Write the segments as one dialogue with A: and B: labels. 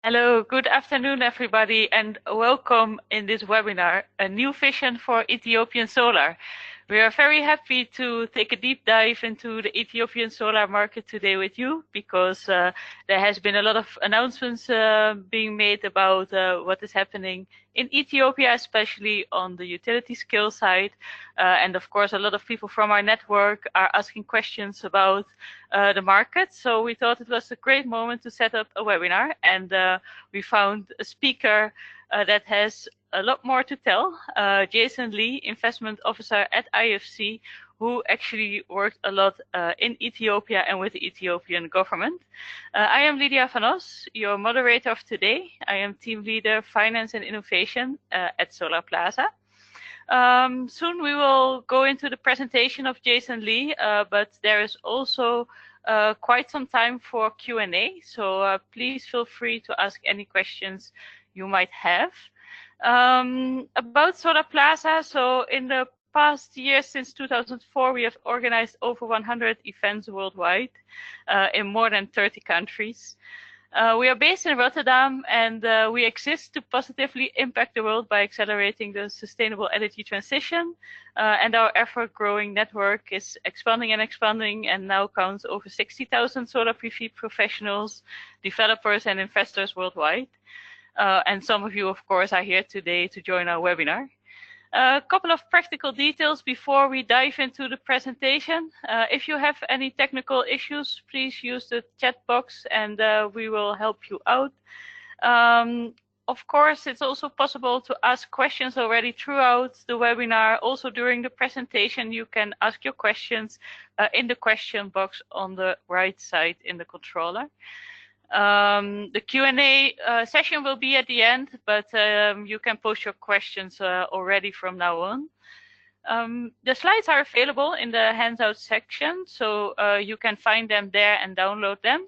A: Hello, good afternoon, everybody, and welcome in this webinar, A New Vision for Ethiopian Solar. We are very happy to take a deep dive into the Ethiopian solar market today with you because there has been a lot of announcements being made about what is happening in Ethiopia, especially on the utility scale side. And of course, a lot of people from our network are asking questions about the market. So we thought it was a great moment to set up a webinar, and we found a speaker that has a lot more to tell, Jason Lee, investment officer at IFC, who actually worked a lot in Ethiopia and with the Ethiopian government. I am Lydia van Os, your moderator of today. I am team leader, finance and innovation at Solarplaza. Soon we will go into the presentation of Jason Lee, but there is also quite some time for Q&A, so please feel free to ask any questions you might have. About Solarplaza, so in the past year, since 2004, we have organized over 100 events worldwide in more than 30 countries. We are based in Rotterdam, and we exist to positively impact the world by accelerating the sustainable energy transition. And our ever-growing network is expanding and now counts over 60,000 solar PV professionals, developers, and investors worldwide. And some of you, of course, are here today to join our webinar. A couple of practical details before we dive into the presentation. If you have any technical issues, please use the chat box and we will help you out. Of course, it's also possible to ask questions already throughout the webinar. Also during the presentation, you can ask your questions in the question box on the right side in the controller. The Q&A session will be at the end, but you can post your questions already from now on. The slides are available in the handout section, so you can find them there and download them.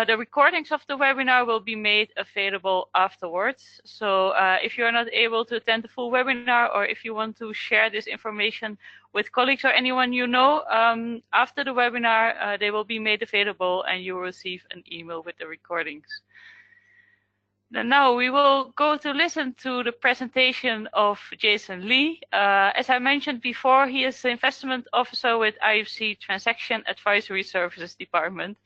A: The recordings of the webinar will be made available afterwards. So if you are not able to attend the full webinar, or if you want to share this information with colleagues or anyone you know, after the webinar, they will be made available and you will receive an email with the recordings. And now we will go to listen to the presentation of Jason Lee. As I mentioned before, he is the investment officer with IFC Transaction Advisory Services Department,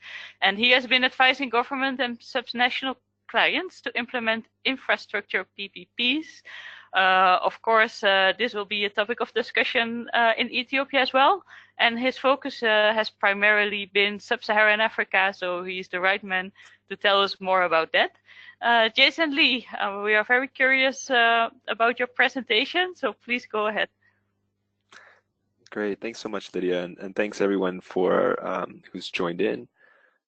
A: and he has been advising government and subnational clients to implement infrastructure PPPs. Of course, this will be a topic of discussion in Ethiopia as well, and his focus has primarily been Sub-Saharan Africa, so he's the right man to tell us more about that. Jason Lee, we are very curious about your presentation, so please go ahead.
B: Great, thanks so much, Lydia, and thanks everyone for who's joined in.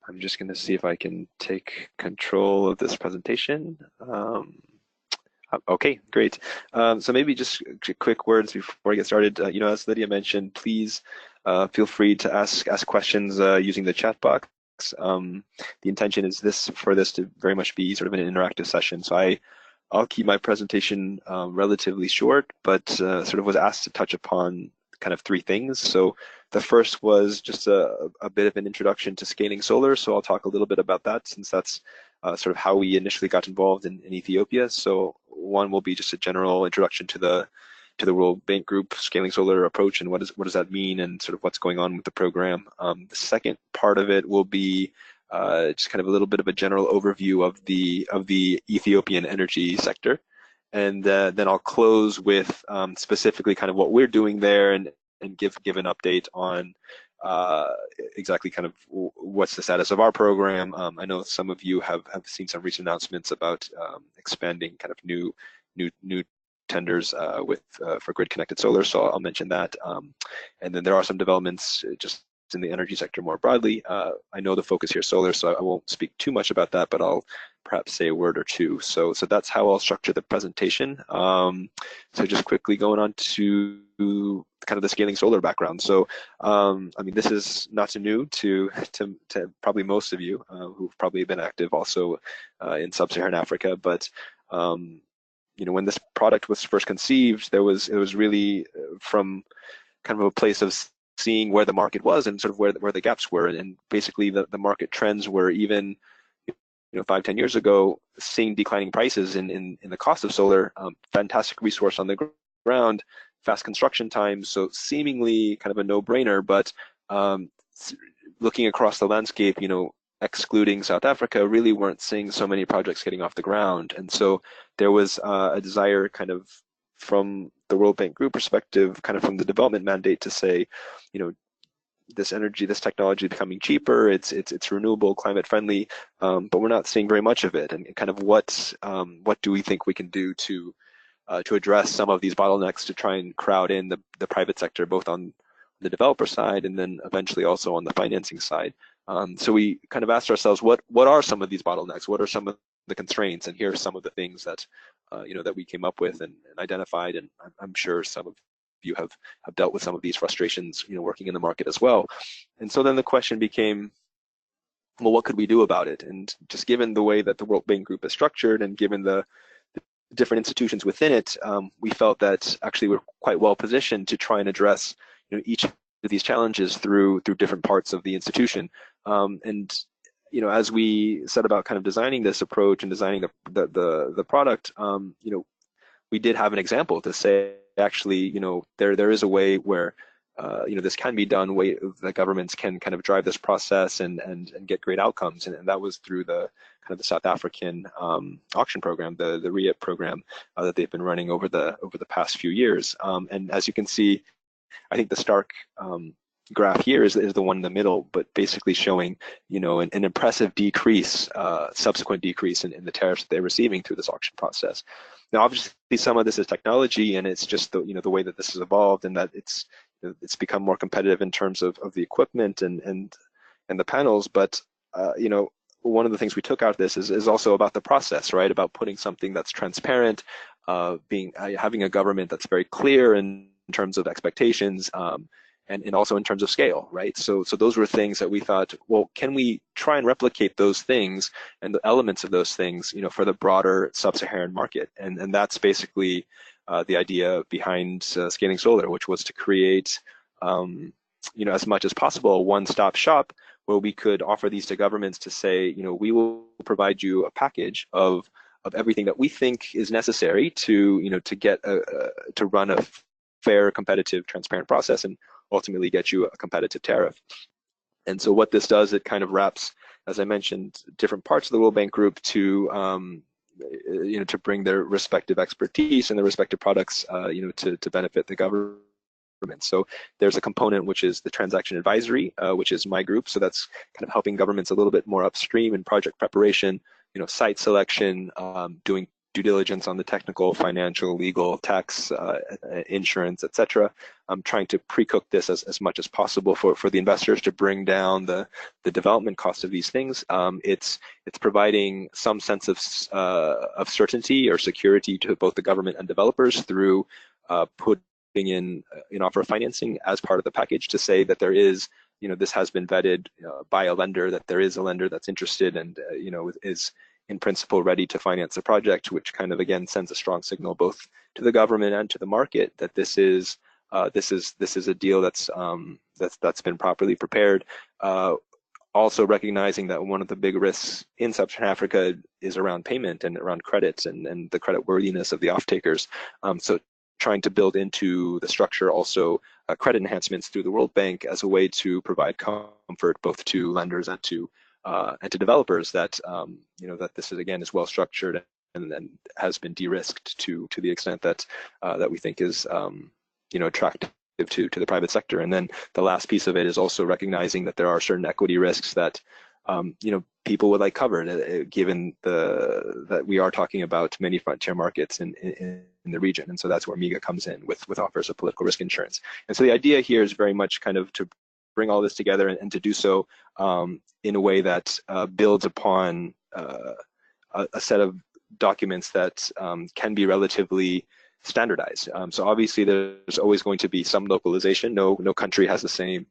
B: I'm just going to see if I can take control of this presentation. Okay, great. So maybe just quick words before I get started. You know, as Lydia mentioned, please feel free to ask questions using the chat box. The intention is for this to very much be sort of an interactive session. So I'll keep my presentation relatively short, but sort of was asked to touch upon kind of three things. So the first was just a bit of an introduction to scaling solar. So I'll talk a little bit about that, since that's sort of how we initially got involved in Ethiopia. So one will be just a general introduction to the World Bank Group Scaling Solar approach, and what does that mean, and sort of what's going on with the program. The second part of it will be just kind of a little bit of a general overview of the Ethiopian energy sector, and then I'll close with specifically kind of what we're doing there, and give an update on exactly kind of what's the status of our program. I know some of you have seen some recent announcements about expanding kind of new tenders for grid connected solar, so I'll mention that. And then there are some developments just in the energy sector more broadly. I know the focus here is solar, so I won't speak too much about that, but I'll perhaps say a word or two. So that's how I'll structure the presentation. So just quickly going on to kind of the scaling solar background. So I mean, this is not new to probably most of you who've probably been active also in sub-Saharan Africa, but you know, when this product was first conceived, it was really from kind of a place of seeing where the market was and sort of where the gaps were, and basically the market trends were even 5-10 years ago, seeing declining prices in the cost of solar, fantastic resource on the ground, fast construction times, so seemingly kind of a no-brainer, but looking across the landscape, excluding South Africa, really weren't seeing so many projects getting off the ground. And so there was a desire kind of from the World Bank Group perspective, kind of from the development mandate to say, this energy, this technology becoming cheaper, it's renewable, climate friendly, but we're not seeing very much of it. And kind of what do we think we can do to address some of these bottlenecks to try and crowd in the private sector, both on the developer side and then eventually also on the financing side. So we kind of asked ourselves, what are some of these bottlenecks? What are some of the constraints? And here are some of the things that that we came up with and identified. And I'm sure some of you have dealt with some of these frustrations, working in the market as well. And so then the question became, well, what could we do about it? And just given the way that the World Bank Group is structured and given the different institutions within it, we felt that actually we're quite well positioned to try and address each of these challenges through different parts of the institution. And as we set about kind of designing this approach and designing the product, we did have an example to say, actually, there is a way where this can be done, way that governments can kind of drive this process and get great outcomes, and that was through the kind of the South African auction program, the REIT program that they've been running over the past few years. And as you can see, I think the stark graph here is the one in the middle, but basically showing an impressive decrease, subsequent decrease in the tariffs that they're receiving through this auction process. Now, obviously, some of this is technology, and it's just the way that this has evolved, and that it's become more competitive in terms of the equipment and the panels. But one of the things we took out of this is also about the process, right? About putting something that's transparent, having a government that's very clear in terms of expectations, and also in terms of scale, right? So those were things that we thought, well, can we try and replicate those things and the elements of those things, for the broader sub-Saharan market? And that's basically the idea behind scaling solar, which was to create, as much as possible, a one-stop shop where we could offer these to governments to say, we will provide you a package of everything that we think is necessary to get to run a fair, competitive, transparent process and ultimately get you a competitive tariff. And so what this does, it kind of wraps, as I mentioned, different parts of the World Bank Group to to bring their respective expertise and their respective products to benefit the government. So there's a component which is the transaction advisory, which is my group. So that's kind of helping governments a little bit more upstream in project preparation, site selection, doing due diligence on the technical, financial, legal, tax, insurance, etc. I'm trying to pre-cook this as much as possible for the investors to bring down the development cost of these things. It's providing some sense of certainty or security to both the government and developers through putting in an offer of financing as part of the package to say that there is, this has been vetted by a lender, that there is a lender that's interested and is in principle ready to finance the project, which kind of again sends a strong signal both to the government and to the market that this is a deal that's been properly prepared. Also recognizing that one of the big risks in Sub-Saharan Africa is around payment and around credits and the credit worthiness of the off-takers. So trying to build into the structure also credit enhancements through the World Bank as a way to provide comfort both to lenders and to developers that that this is well structured and has been de-risked to the extent that that we think is attractive to the private sector. And then the last piece of it is also recognizing that there are certain equity risks that people would like covered, given that we are talking about many frontier markets in the region. And so that's where MIGA comes in with offers of political risk insurance. And so the idea here is very much kind of to bring all this together and to do so in a way that builds upon a set of documents that can be relatively standardized. So obviously there's always going to be some localization. No country has the same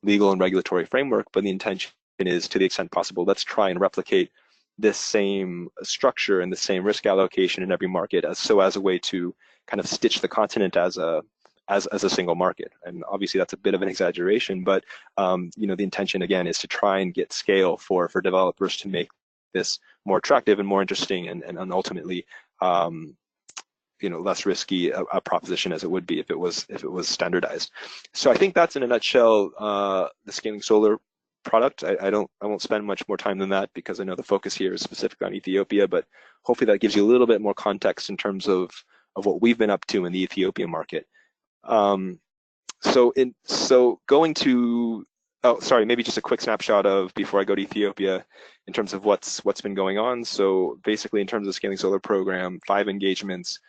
B: legal and regulatory framework, but the intention is, to the extent possible, let's try and replicate this same structure and the same risk allocation in every market as a way to kind of stitch the continent as a single market. And obviously that's a bit of an exaggeration, but the intention again is to try and get scale for developers to make this more attractive and more interesting and ultimately less risky a proposition as it would be if it was standardized. So I think that's in a nutshell the scaling solar product. I won't spend much more time than that because I know the focus here is specific on Ethiopia, but hopefully that gives you a little bit more context in terms of what we've been up to in the Ethiopian market. So going to, maybe just a quick snapshot of before I go to Ethiopia in terms of what's been going on. So basically in terms of the scaling solar program, 5 engagements,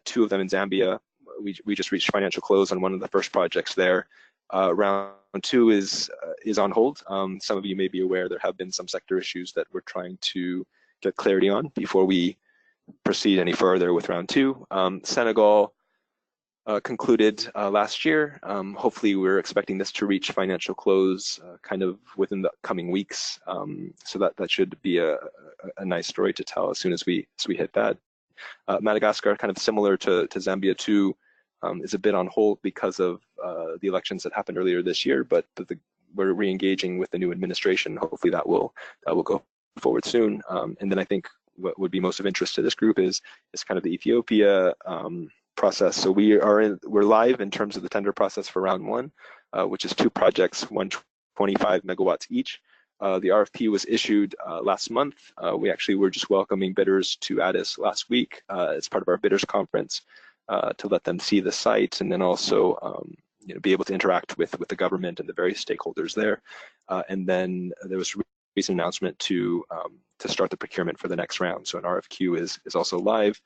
B: 2 of them in Zambia. We just reached financial close on one of the first projects there. Round 2 is on hold. Some of you may be aware there have been some sector issues that we're trying to get clarity on before we proceed any further with round 2. Senegal concluded last year. Hopefully we're expecting this to reach financial close kind of within the coming weeks. So that should be a nice story to tell as soon as we hit that. Madagascar, kind of similar to Zambia too, is a bit on hold because of the elections that happened earlier this year, but we're re-engaging with the new administration. Hopefully that will go forward soon. And then I think what would be most of interest to this group is kind of the Ethiopia process. So we're live in terms of the tender process for round 1, which is 2 projects, 125 megawatts each. The RFP was issued last month. We actually were just welcoming bidders to Addis last week as part of our bidders conference to let them see the site and then also be able to interact with the government and the various stakeholders there. And then there was a recent announcement to start the procurement for the next round. So an RFQ is also live.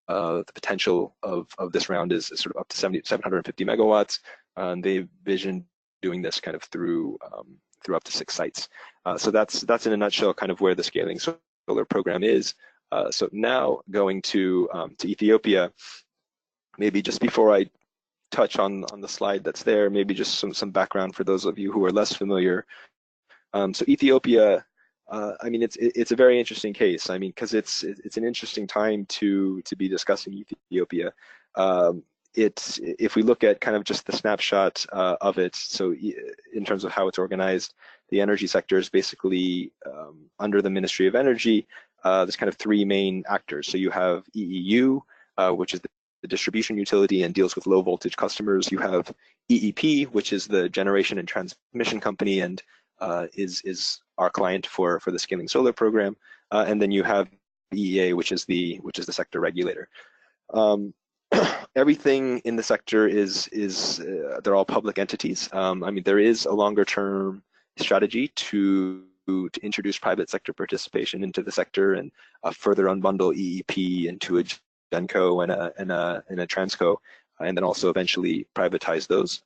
B: The potential of this round is sort of up to 750 megawatts. And they envision doing this kind of through up to 6 sites. So that's in a nutshell kind of where the scaling solar program is. So now going to Ethiopia, maybe just before I touch on the slide that's there, maybe just some background for those of you who are less familiar. So Ethiopia, I mean, it's a very interesting case. I mean, because it's an interesting time to be discussing Ethiopia. If we look at kind of just the snapshot of it, so in terms of how it's organized, the energy sector is basically under the Ministry of Energy. There's kind of 3 main actors. So you have EEU, which is the distribution utility and deals with low voltage customers. You have EEP, which is the generation and transmission company and is our client for the scaling solar program. And then you have EEA, which is the sector regulator. Everything in the sector is they're all public entities. I mean, there is a longer term strategy to introduce private sector participation into the sector and further unbundle EEP into a Genco and a Transco, and then also eventually privatize those.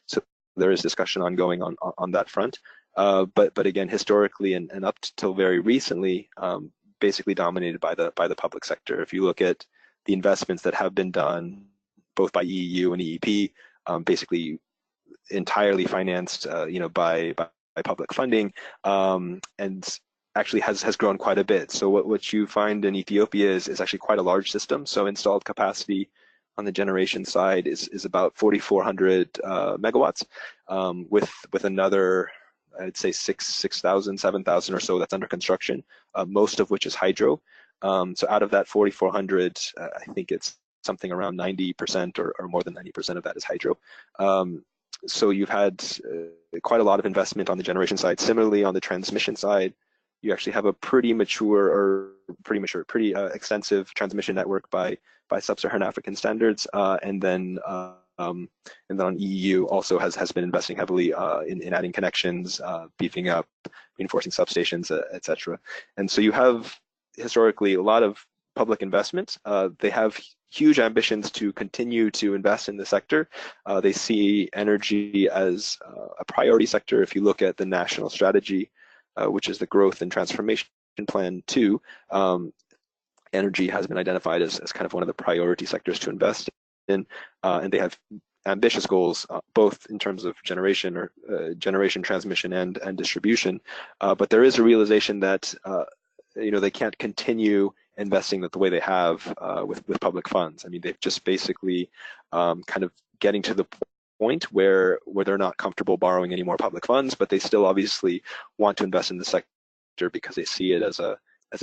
B: So there is discussion ongoing on that front. But again, historically and up till very recently, basically dominated by the public sector. If you look at the investments that have been done, both by EEU and EEP, basically entirely financed, by public funding, and actually has grown quite a bit. So what you find in Ethiopia is actually quite a large system. So installed capacity on the generation side is about 4,400 megawatts, with another, I'd say 6,000, 7,000 or so that's under construction, most of which is hydro. So out of that 4,400, I think it's something around 90% or more than 90% of that is hydro. So you've had quite a lot of investment on the generation side. Similarly, on the transmission side, you actually have a pretty extensive transmission network by sub-Saharan African standards, and then on EEU also has been investing heavily in adding connections, beefing up, reinforcing substations, etc. And so you have historically a lot of public investment. They have huge ambitions to continue to invest in the sector. They see energy as a priority sector. If you look at the national strategy, which is the growth and transformation plan 2, energy has been identified as kind of one of the priority sectors to invest in, and they have ambitious goals, both in terms of generation, transmission, and distribution. But there is a realization that they can't continue investing the way they have with public funds. I mean, they've just basically kind of getting to the point where they're not comfortable borrowing any more public funds, but they still obviously want to invest in the sector sector because they see it as a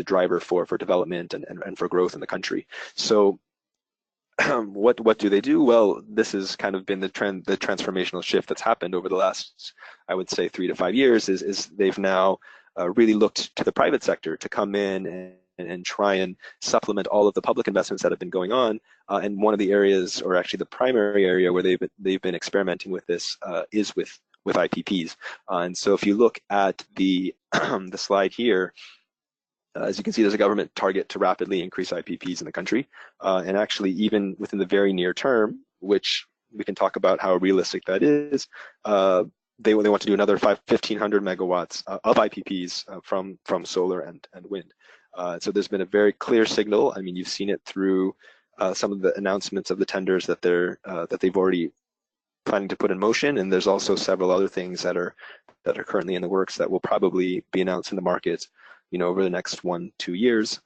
B: driver for development and for growth in the country. So what do they do? Well, this has kind of been the transformational shift that's happened over the last, I would say, 3 to 5 years. Is they've now really looked to the private sector to come in and try and supplement all of the public investments that have been going on. And one of the areas, or actually the primary area where they've been experimenting with this, is with IPPs. And so if you look at the the slide here, as you can see, there's a government target to rapidly increase IPPs in the country. And actually, even within the very near term, which we can talk about how realistic that is, they want to do another 1,500 megawatts of IPPs from solar and wind. So there's been a very clear signal. I mean, you've seen it through some of the announcements of the tenders that they've already planning to put in motion, and there's also several other things that are currently in the works that will probably be announced in the market, over the next 1-2 years.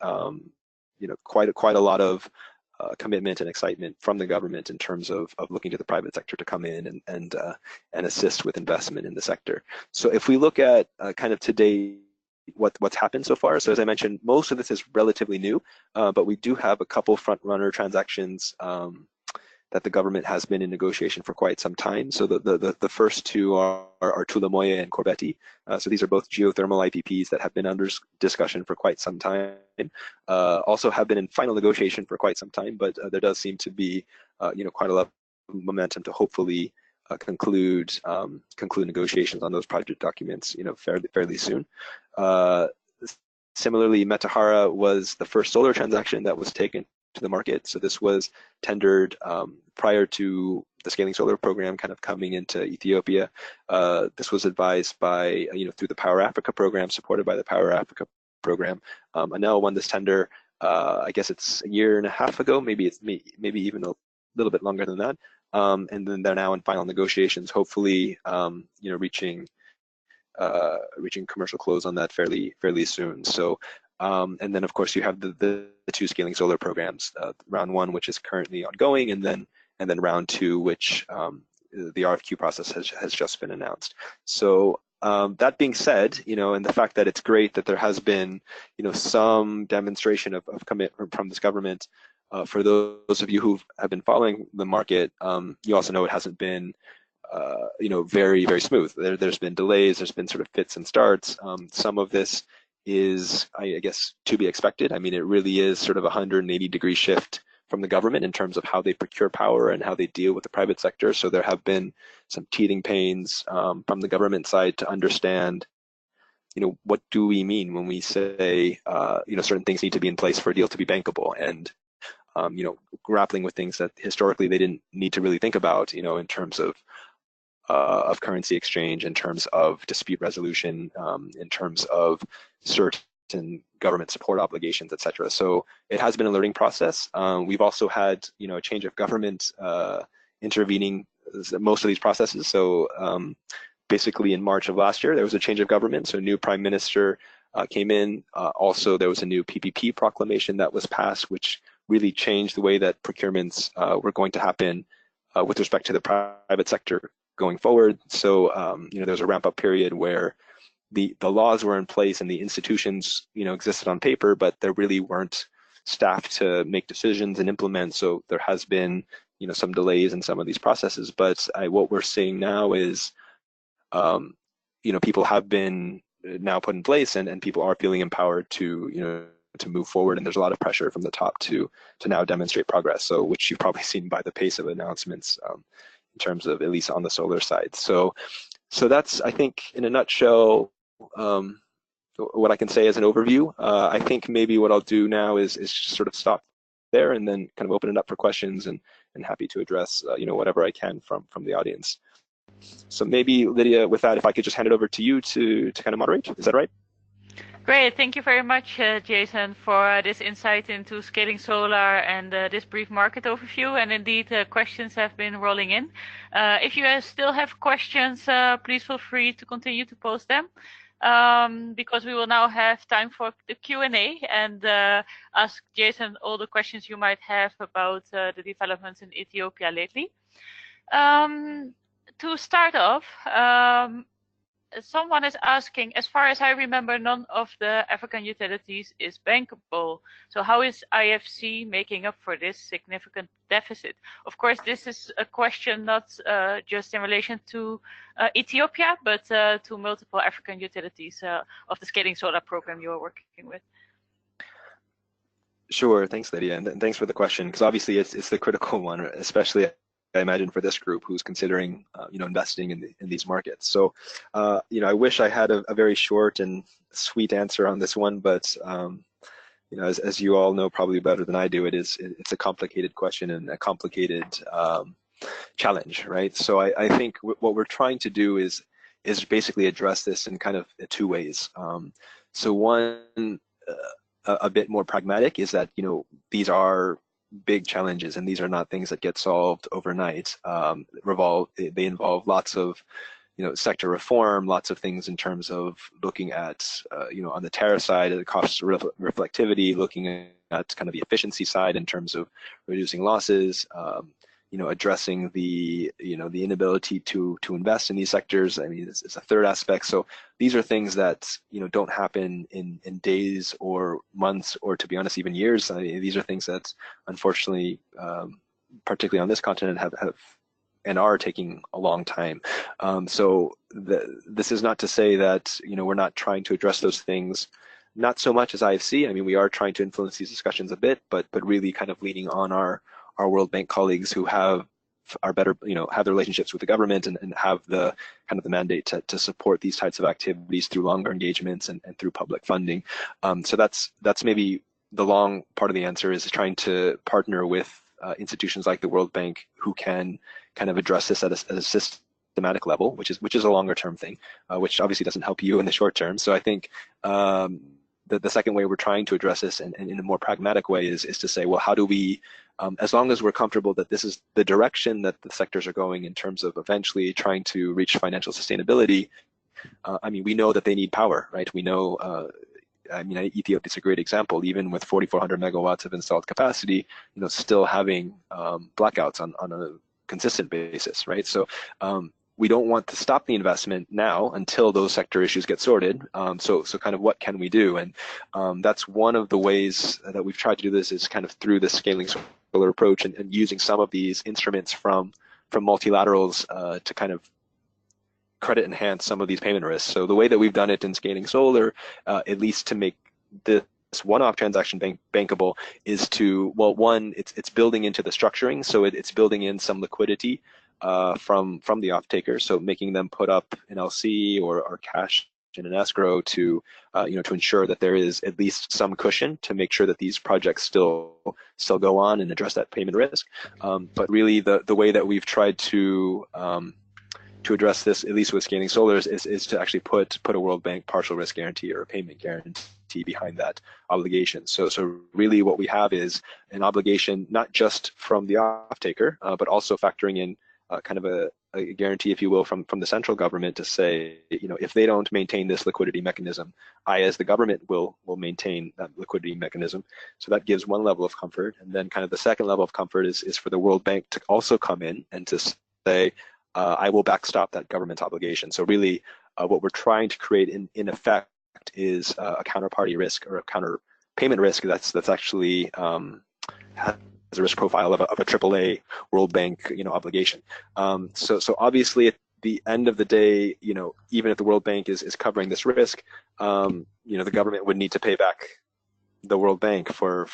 B: Quite a lot of commitment and excitement from the government in terms of looking to the private sector to come in and assist with investment in the sector. So if we look at kind of today, what's happened so far. So as I mentioned, most of this is relatively new, but we do have a couple front runner transactions that the government has been in negotiation for quite some time. So the first two are Tulamoye and Corbeti. So these are both geothermal IPPs that have been under discussion for quite some time. Also have been in final negotiation for quite some time, but there does seem to be quite a lot of momentum to hopefully conclude negotiations on those project documents fairly soon. Similarly, Metahara was the first solar transaction that was taken to the market. So this was tendered prior to the scaling solar program kind of coming into Ethiopia. This was advised by, through the Power Africa program, supported by the Power Africa program. Anel won this tender, I guess it's 1.5 years ago, maybe even a little bit longer than that. And then they're now in final negotiations, hopefully, reaching commercial close on that fairly soon. So, and then of course you have the two scaling solar programs, round 1, which is currently ongoing, and then round 2, which the RFQ process has just been announced. So that being said, and the fact that it's great that there has been, some demonstration of commitment from this government. For those of you who have been following the market, you also know it hasn't been very, very smooth. There's been delays, there's been sort of fits and starts. Some of this is, I guess, to be expected. I mean, it really is sort of a 180-degree shift from the government in terms of how they procure power and how they deal with the private sector. So there have been some teething pains from the government side to understand, what do we mean when we say, certain things need to be in place for a deal to be bankable, and grappling with things that historically they didn't need to really think about, in terms of currency exchange, in terms of dispute resolution, in terms of certain government support obligations, etc. So it has been a learning process. We've also had, a change of government intervening most of these processes. So basically in March of last year, there was a change of government. So a new prime minister came in. Also, there was a new PPP proclamation that was passed, which really changed the way that procurements were going to happen with respect to the private sector going forward. So, there's a ramp up period where the laws were in place and the institutions, existed on paper, but there really weren't staff to make decisions and implement. So there has been, some delays in some of these processes. But what we're seeing now is, people have been now put in place, and people are feeling empowered to, to move forward. And there's a lot of pressure from the top to now demonstrate progress. So, which you've probably seen by the pace of announcements in terms of, at least on the solar side. So that's, I think, in a nutshell, what I can say as an overview. I think maybe what I'll do now is just sort of stop there and then kind of open it up for questions, and happy to address whatever I can from the audience. So maybe, Lydia, with that, if I could just hand it over to you to kind of moderate. Is that right?
A: Great. Thank you very much, Jason, for this insight into scaling solar and this brief market overview. And indeed, questions have been rolling in. If you still have questions, please feel free to continue to post them, because we will now have time for the Q&A and ask Jason all the questions you might have about the developments in Ethiopia lately. To start off, someone is asking, as far as I remember, none of the African utilities is bankable. So how is IFC making up for this significant deficit? Of course, this is a question not just in relation to Ethiopia, but to multiple African utilities of the scaling solar program you are working with.
B: Sure, thanks, Lydia, and thanks for the question, because obviously it's the critical one, especially I imagine for this group who's considering investing in these markets. So I wish I had a very short and sweet answer on this one, but as you all know probably better than I do, it's a complicated question and a complicated challenge, right? So I think what we're trying to do is basically address this in kind of two ways. So one, a bit more pragmatic, is that these are big challenges, and these are not things that get solved overnight. They involve lots of sector reform, lots of things in terms of looking at on the tariff side, the cost reflectivity, looking at kind of the efficiency side in terms of reducing losses, addressing the the inability to invest in these sectors. I mean, it's a third aspect. So these are things that don't happen in days or months, or to be honest, even years. I mean, these are things that unfortunately, particularly on this continent, have and are taking a long time. So this is not to say that we're not trying to address those things. Not so much as IFC. I mean, we are trying to influence these discussions a bit, but really kind of leaning on our World Bank colleagues who are better, have the relationships with the government and have the kind of the mandate to support these types of activities through longer engagements and through public funding. So that's maybe the long part of the answer, is trying to partner with institutions like the World Bank who can kind of address this at a systematic level, which is a longer term thing, which obviously doesn't help you in the short term. So I think the second way we're trying to address this, and in a more pragmatic way, is to say, well, how do we, as long as we're comfortable that this is the direction that the sectors are going in terms of eventually trying to reach financial sustainability. I mean, we know that they need power, right? We know, I mean, Ethiopia is a great example. Even with 4,400 megawatts of installed capacity, still having blackouts on a consistent basis, right? So we don't want to stop the investment now until those sector issues get sorted. So kind of what can we do? And that's one of the ways that we've tried to do this, is kind of through the scaling solar approach and using some of these instruments from multilaterals to kind of credit enhance some of these payment risks. So the way that we've done it in scaling solar, at least to make this one-off transaction bankable, is to, well, one, it's building into the structuring. So it's building in some liquidity from the off-taker, so making them put up an LC or cash in an escrow to to ensure that there is at least some cushion to make sure that these projects still go on and address that payment risk. But really, the way that we've tried to address this, at least with scaling solar, is to actually put a World Bank partial risk guarantee or a payment guarantee behind that obligation. So really what we have is an obligation not just from the off-taker, but also factoring in kind of a guarantee, if you will, from the central government to say, if they don't maintain this liquidity mechanism, I, as the government, will maintain that liquidity mechanism. So that gives one level of comfort. And then kind of the second level of comfort is for the World Bank to also come in and to say, I will backstop that government obligation. So really, what we're trying to create in effect is a counterparty risk, or a counter payment risk that's actually has a risk profile of a AAA World Bank obligation. So obviously at the end of the day, even if the World Bank is covering this risk, the government would need to pay back the World Bank for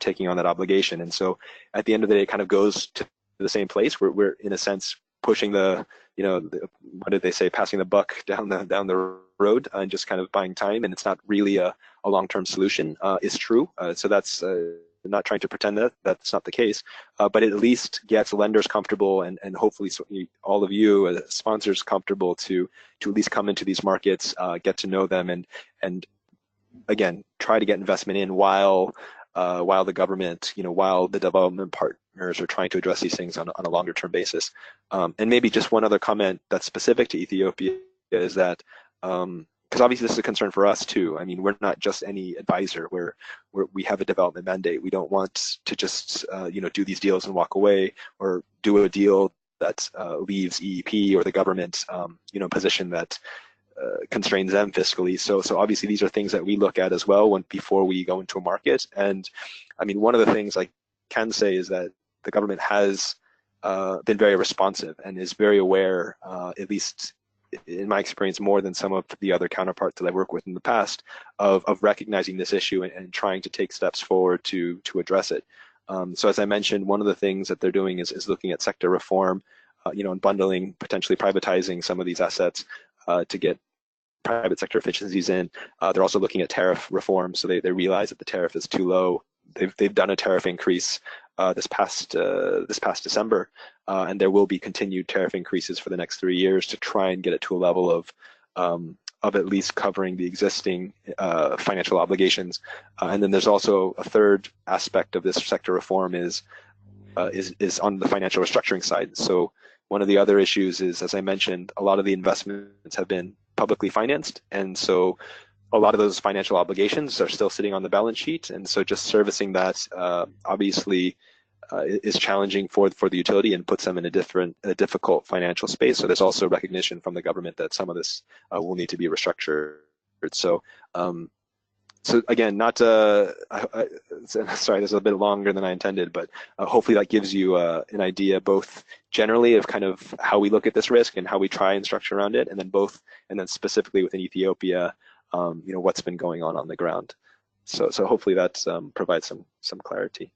B: taking on that obligation. And so at the end of the day, it kind of goes to the same place. We're in a sense pushing what did they say, passing the buck down the road and just kind of buying time, and it's not really a long-term solution, is true. So that's not trying to pretend that that's not the case, but it at least gets lenders comfortable, and hopefully all of you as sponsors comfortable to at least come into these markets, get to know them, and again, try to get investment in while the government, while the development partners are trying to address these things on a longer term basis. And maybe just one other comment that's specific to Ethiopia is that, because obviously this is a concern for us too. I mean, we're not just any advisor. We have a development mandate. We don't want to just do these deals and walk away, or do a deal that leaves EEP or the government position that constrains them fiscally. So obviously these are things that we look at as well before we go into a market. And I mean, one of the things I can say is that the government has been very responsive and is very aware, at least in my experience, more than some of the other counterparts that I've worked with in the past, of recognizing this issue and trying to take steps forward to address it. So as I mentioned, one of the things that they're doing is looking at sector reform, and bundling, potentially privatizing some of these assets to get private sector efficiencies in. They're also looking at tariff reform, so they realize that the tariff is too low. They've done a tariff increase this past December, and there will be continued tariff increases for the next 3 years to try and get it to a level of at least covering the existing financial obligations. And then there's also a third aspect of this sector reform is on the financial restructuring side. So one of the other issues is, as I mentioned, a lot of the investments have been publicly financed, and so a lot of those financial obligations are still sitting on the balance sheet, and so just servicing that obviously is challenging for the utility and puts them in a difficult financial space. So there's also recognition from the government that some of this will need to be restructured. So again, sorry, this is a bit longer than I intended, but hopefully that gives you an idea both generally of kind of how we look at this risk and how we try and structure around it, and then specifically within Ethiopia, what's been going on the ground. So hopefully that provides some clarity.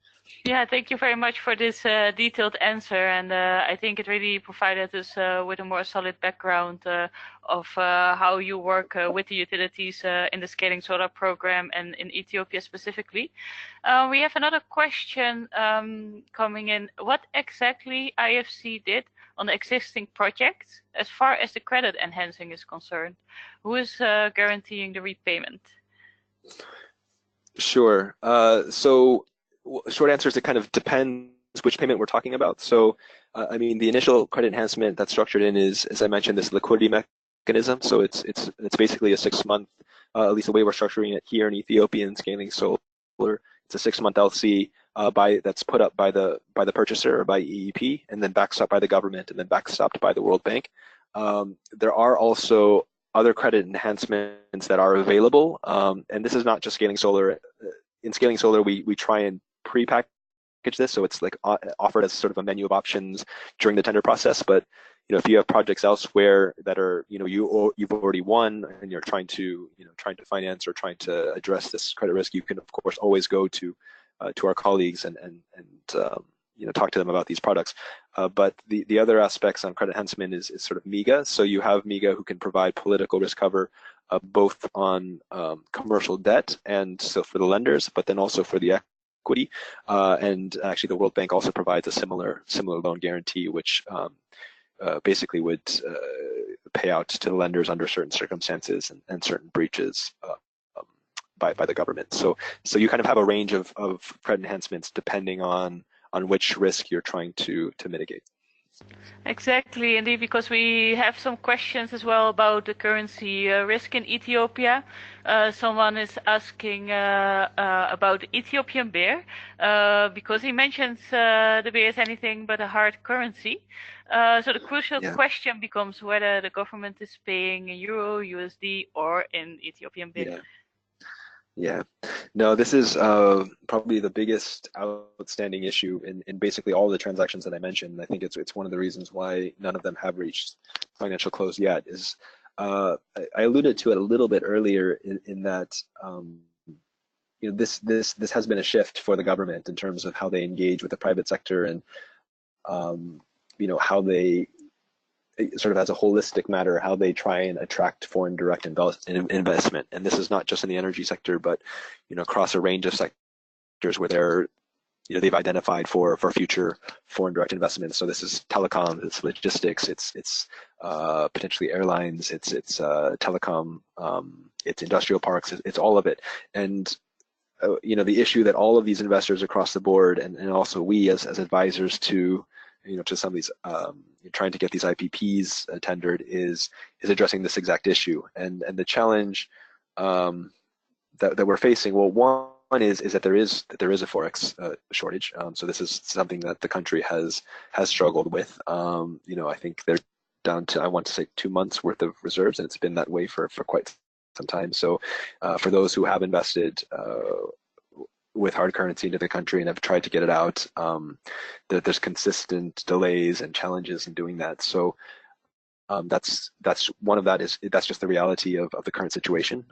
A: Yeah, thank you very much for this detailed answer, and I think it really provided us with a more solid background of how you work with the utilities in the Scaling Solar program and in Ethiopia specifically. We have another question coming in. What exactly IFC did on the existing projects as far as the credit enhancing is concerned? Who is guaranteeing the repayment?
B: Sure. So short answer is it kind of depends which payment we're talking about. So, I mean, the initial credit enhancement that's structured in is, as I mentioned, this liquidity mechanism. So it's basically a 6-month, at least the way we're structuring it here in Ethiopia and Scaling Solar. It's a 6-month LC that's put up by the purchaser or by EEP, and then backstopped by the government, and then backstopped by the World Bank. There are also other credit enhancements that are available, and this is not just Scaling Solar. In Scaling Solar, we try and pre-package this, so it's like offered as sort of a menu of options during the tender process. But if you have projects elsewhere that are you've already won and you're trying to finance or trying to address this credit risk, you can of course always go to our colleagues and talk to them about these products. But the other aspects on credit enhancement is sort of MIGA. So you have MIGA who can provide political risk cover both on commercial debt and so for the lenders, but then also for the equity. And actually the World Bank also provides a similar loan guarantee, which basically would pay out to the lenders under certain circumstances and certain breaches by the government. So you kind of have a range of credit enhancements depending on which risk you're trying to mitigate.
A: Exactly, indeed, because we have some questions as well about the currency risk in Ethiopia. Someone is asking about the Ethiopian bear, because he mentions the bear is anything but a hard currency. So the crucial question becomes whether the government is paying in euro, USD, or in Ethiopian bear.
B: Yeah, no, this is probably the biggest outstanding issue in basically all the transactions that I mentioned. I think it's one of the reasons why none of them have reached financial close yet. Is I alluded to it a little bit earlier in that this has been a shift for the government in terms of how they engage with the private sector and how they sort of as a holistic matter, how they try and attract foreign direct investment. And this is not just in the energy sector, but across a range of sectors where they've identified for future foreign direct investments. So this is telecoms, it's logistics, it's potentially airlines, it's telecom, it's industrial parks, it's all of it. And the issue that all of these investors across the board, and also we as advisors to some of these trying to get these IPPs tendered is addressing this exact issue. And the challenge that we're facing, well, one is that there is a forex shortage. So this is something that the country has struggled with. I think down to, I want to say, 2 months worth of reserves, and it's been that way for quite some time. So for those who have invested with hard currency into the country and have tried to get it out, there's consistent delays and challenges in doing that. So that's one of that is that's just the reality of the current situation.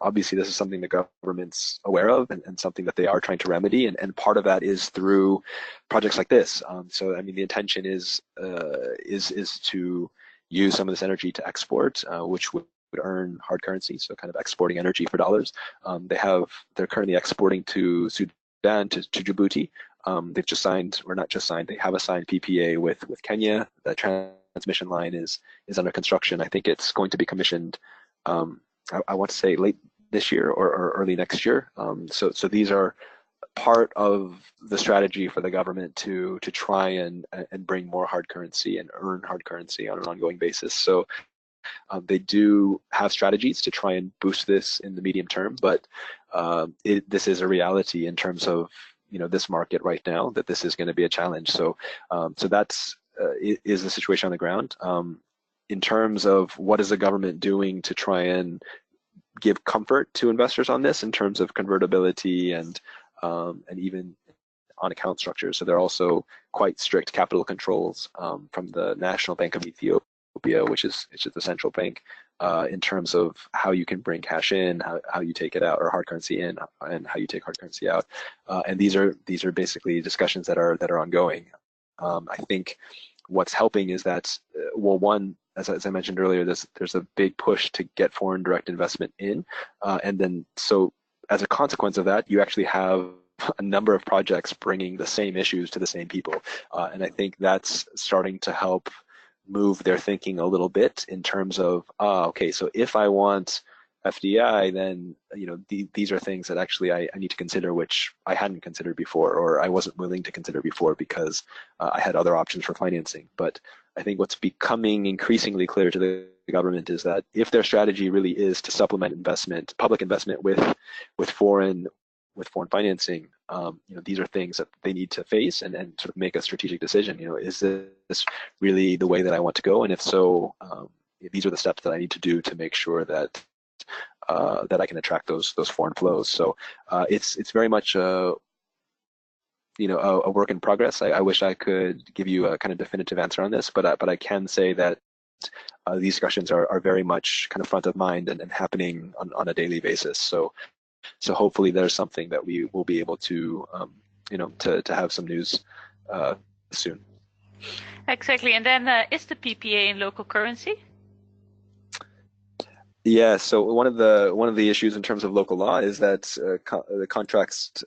B: Obviously, this is something the government's aware of and something that they are trying to remedy, and part of that is through projects like this. So I mean, the intention is to use some of this energy to export, which would earn hard currency, so kind of exporting energy for dollars. They're currently exporting to Sudan, to Djibouti. They've just signed, or not just signed, they have a signed PPA with Kenya. The transmission line is under construction. I think it's going to be commissioned, I want to say late this year or early next year. So these are part of the strategy for the government to try and bring more hard currency and earn hard currency on an ongoing basis. So they do have strategies to try and boost this in the medium term, but this is a reality in terms of this market right now, that this is going to be a challenge. So that's is the situation on the ground. In terms of what is the government doing to try and give comfort to investors on this in terms of convertibility and even on account structures. So there are also quite strict capital controls from the National Bank of Ethiopia, which is the central bank, in terms of how you can bring cash in, how you take it out, or hard currency in, and how you take hard currency out. And these are basically discussions that are ongoing. I think what's helping is that, well, one, as I mentioned earlier, there's a big push to get foreign direct investment in, and then so as a consequence of that, you actually have a number of projects bringing the same issues to the same people, and I think that's starting to help move their thinking a little bit in terms of, okay, so if I want FDI, then these are things that actually I need to consider, which I hadn't considered before, or I wasn't willing to consider before because I had other options for financing. But I think what's becoming increasingly clear to the government is that if their strategy really is to supplement investment, public investment with foreign financing, these are things that they need to face and sort of make a strategic decision. Is this really the way that I want to go? And if so, these are the steps that I need to do to make sure that I can attract those foreign flows. So it's very much a work in progress. I wish I could give you a kind of definitive answer on this, but I can say that these discussions are very much kind of front of mind and happening on a daily basis. So hopefully there's something that we will be able to to have some news soon.
A: Exactly. And then is the PPA in local currency?
B: Yeah, so one of the issues in terms of local law is that the contracts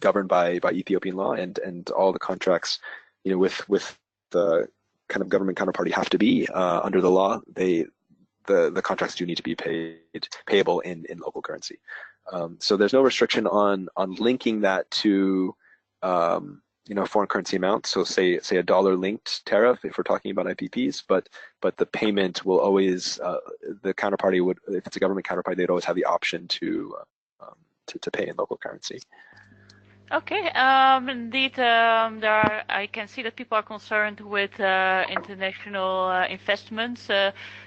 B: governed by Ethiopian law and all the contracts with the kind of government counterparty have to be under the law. The contracts do need to be payable in local currency. So there's no restriction on linking that to foreign currency amount. So say a dollar-linked tariff if we're talking about IPPs, but the payment will always the counterparty would, if it's a government counterparty, they'd always have the option to pay in local currency.
A: Okay, indeed, I can see that people are concerned with international investments.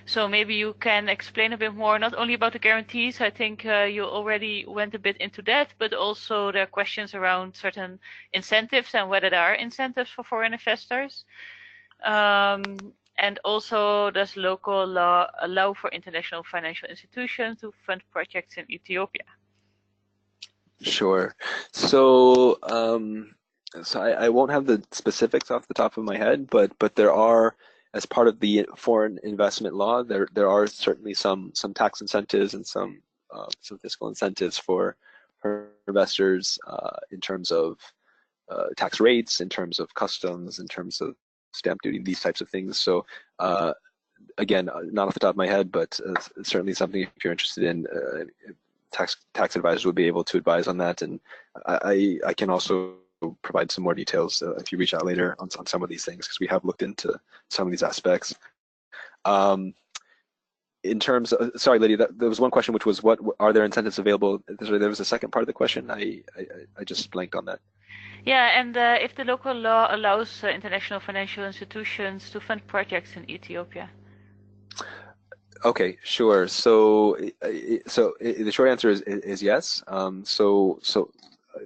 A: So maybe you can explain a bit more, not only about the guarantees. I think you already went a bit into that, but also there are questions around certain incentives and whether there are incentives for foreign investors. And also, does local law allow for international financial institutions to fund projects in Ethiopia?
B: Sure. So I won't have the specifics off the top of my head, but there are, as part of the foreign investment law, there are certainly some tax incentives and some fiscal incentives for investors in terms of tax rates, in terms of customs, in terms of stamp duty, these types of things. So again, not off the top of my head, but certainly something if you're interested in. Tax advisors would be able to advise on that, and I can also provide some more details if you reach out later on some of these things, because we have looked into some of these aspects. In terms of, sorry, Lydia, there was one question which was, what are there incentives available? There was a second part of the question. I just blanked on that.
A: Yeah, and if the local law allows international financial institutions to fund projects in Ethiopia.
B: Okay, sure. So, the short answer is yes.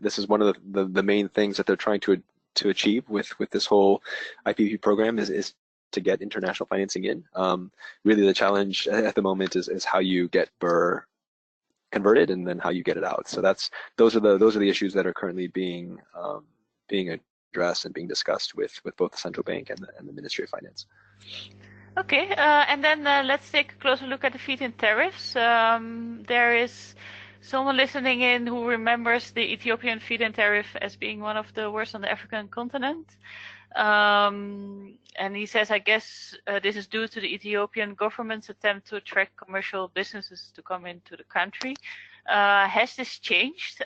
B: This is one of the main things that they're trying to achieve with this whole IPP program is to get international financing in. Really, the challenge at the moment is how you get BRR converted and then how you get it out. So those are the issues that are currently being addressed and being discussed with both the central bank and the Ministry of Finance.
A: Okay, and then let's take a closer look at the feed-in tariffs. There is someone listening in who remembers the Ethiopian feed-in tariff as being one of the worst on the African continent. And he says, I guess this is due to the Ethiopian government's attempt to attract commercial businesses to come into the country. Has this changed,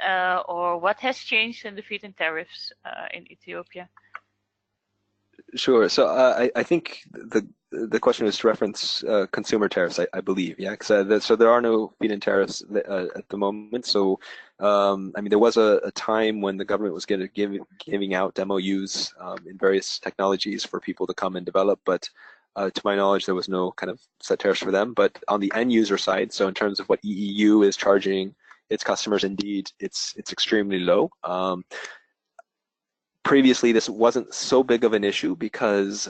A: or what has changed in the feed-in tariffs in Ethiopia?
B: Sure. So I think the question was to reference consumer tariffs, I believe. Yeah. So there are no feed-in tariffs at the moment. So I mean, there was a time when the government was giving out MOUs in various technologies for people to come and develop, but to my knowledge, there was no kind of set tariffs for them. But on the end user side, so in terms of what EEU is charging its customers, indeed, it's extremely low. Previously, this wasn't so big of an issue because,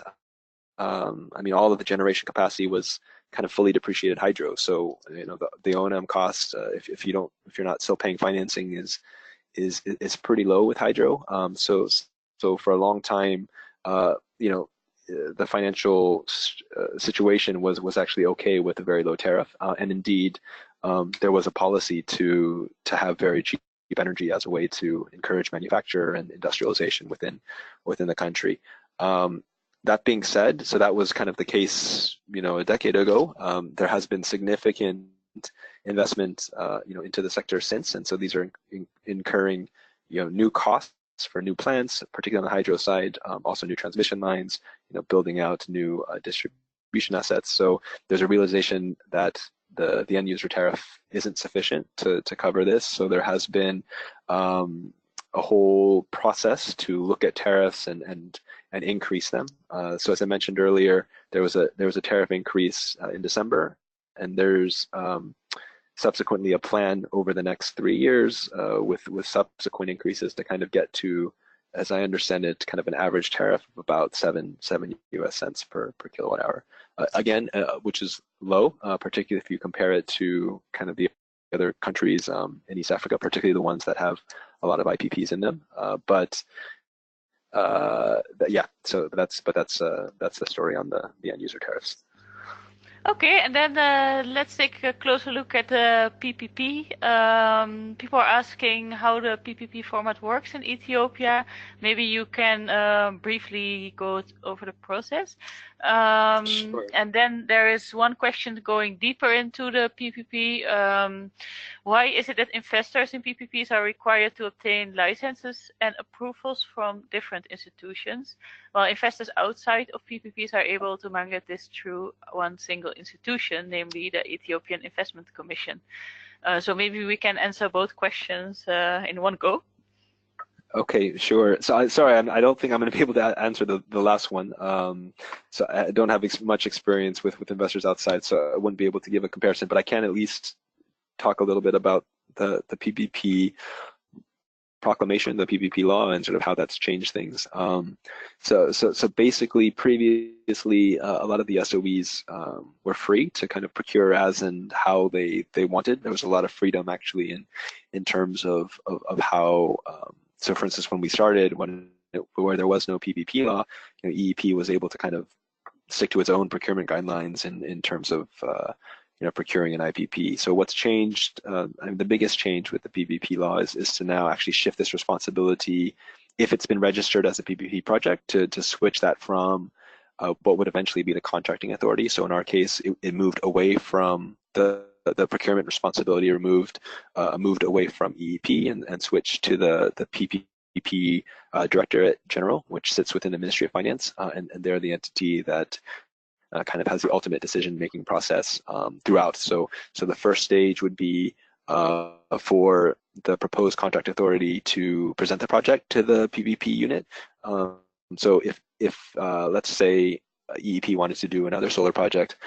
B: I mean, all of the generation capacity was kind of fully depreciated hydro. So, you know, the O&M cost, if you're not still paying financing, is pretty low with hydro. So for a long time, you know, the financial situation was actually okay with a very low tariff, and indeed, there was a policy to have very cheap energy as a way to encourage manufacture and industrialization within the country. That being said, so that was kind of the case, you know, a decade ago. There has been significant investment, you know, into the sector since, and so these are incurring, you know, new costs for new plants, particularly on the hydro side, also new transmission lines, you know, building out new distribution assets. So there's a realization that the end user tariff isn't sufficient to cover this. So there has been a whole process to look at tariffs and increase them. So as I mentioned earlier, there was a tariff increase in December, and there's subsequently a plan over the next 3 years with subsequent increases to kind of get to, as I understand it, kind of an average tariff of about 7 US cents per kilowatt hour. Again, which is low, particularly if you compare it to kind of the other countries in East Africa, particularly the ones that have a lot of IPPs in them. Yeah, so that's the story on the end user tariffs.
A: Okay, and then let's take a closer look at the PPP. People are asking how the PPP format works in Ethiopia. Maybe you can briefly go over the process.
B: Sure.
A: And then there is one question going deeper into the PPP. Why is it that investors in PPPs are required to obtain licenses and approvals from different institutions, while investors outside of PPPs are able to manage this through one single institution, namely the Ethiopian Investment Commission? So maybe we can answer both questions in one go.
B: Okay, sure. So sorry, I don't think I'm going to be able to answer the last one. So I don't have much experience with investors outside, so I wouldn't be able to give a comparison, but I can at least talk a little bit about the PPP proclamation, the PPP law, and sort of how that's changed things. So basically, previously, a lot of the SOEs were free to kind of procure as and how they wanted. There was a lot of freedom actually in terms of how. So for instance, when we started, where there was no PPP law, you know, EEP was able to kind of stick to its own procurement guidelines in terms of you know, procuring an IPP. So what's changed, I mean, the biggest change with the PPP law is to now actually shift this responsibility, if it's been registered as a PPP project, to switch that from what would eventually be the contracting authority. So in our case, it moved away from the procurement responsibility, moved away from EEP and switched to the PPP Directorate General, which sits within the Ministry of Finance, and they're the entity that kind of has the ultimate decision-making process throughout. So the first stage would be for the proposed contract authority to present the project to the PVP unit. So if let's say EEP wanted to do another solar project,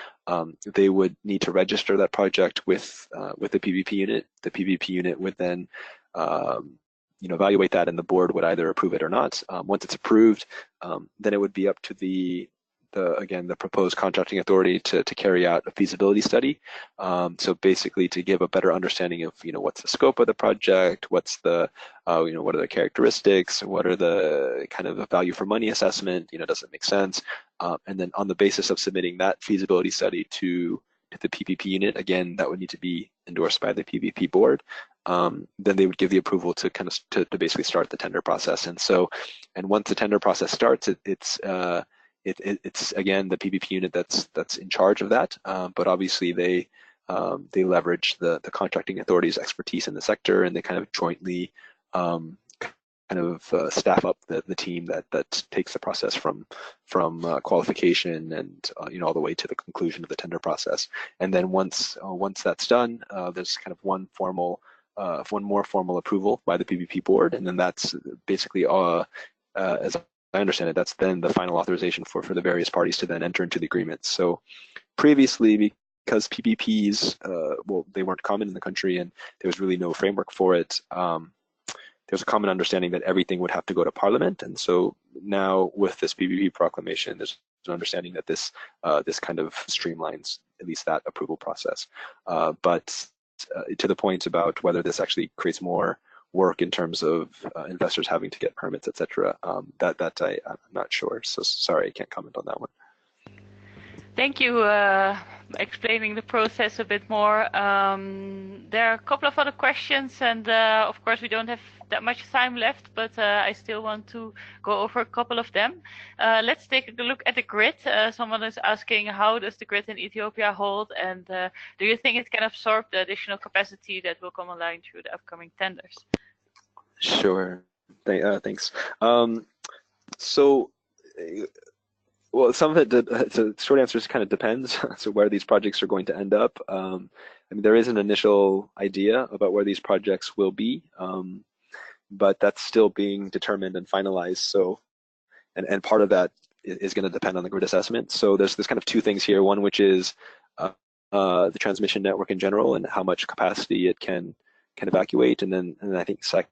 B: they would need to register that project with the PVP unit. The PVP unit would then evaluate that, and the board would either approve it or not. Once it's approved, then it would be up to the proposed contracting authority to carry out a feasibility study. So basically to give a better understanding of, what's the scope of the project, what's the, what are the characteristics, what are the kind of the value for money assessment, does it make sense? And then on the basis of submitting that feasibility study to the PVP unit, again, that would need to be endorsed by the PVP board. Then they would give the approval to to basically start the tender process. And once the tender process starts, it's again the PVP unit that's in charge of that. But obviously they leverage the contracting authority's expertise in the sector, and they kind of jointly staff up the team that takes the process from qualification and all the way to the conclusion of the tender process. And then once that's done, there's kind of one more formal approval by the PVP board, and then that's basically as I understand it, that's then the final authorization for the various parties to then enter into the agreement. So previously, because PVPs, they weren't common in the country and there was really no framework for it, there's a common understanding that everything would have to go to Parliament. And so now with this PVP proclamation, there's an understanding that this kind of streamlines at least that approval process. But to the point about whether this actually creates more work in terms of investors having to get permits, etc., that I'm not sure. So sorry, I can't comment on that one.
A: Thank you, explaining the process a bit more. There are a couple of other questions, and of course we don't have that much time left, but I still want to go over a couple of them. Let's take a look at the grid. Someone is asking, how does the grid in Ethiopia hold, and do you think it can absorb the additional capacity that will come online through the upcoming tenders?
B: Sure. Thanks. Well, some of it, the short answer is kind of depends. So where these projects are going to end up. I mean, there is an initial idea about where these projects will be, but that's still being determined and finalized. So, and part of that is going to depend on the grid assessment. So there's kind of two things here. One, which is the transmission network in general and how much capacity it can evacuate, and then I think second,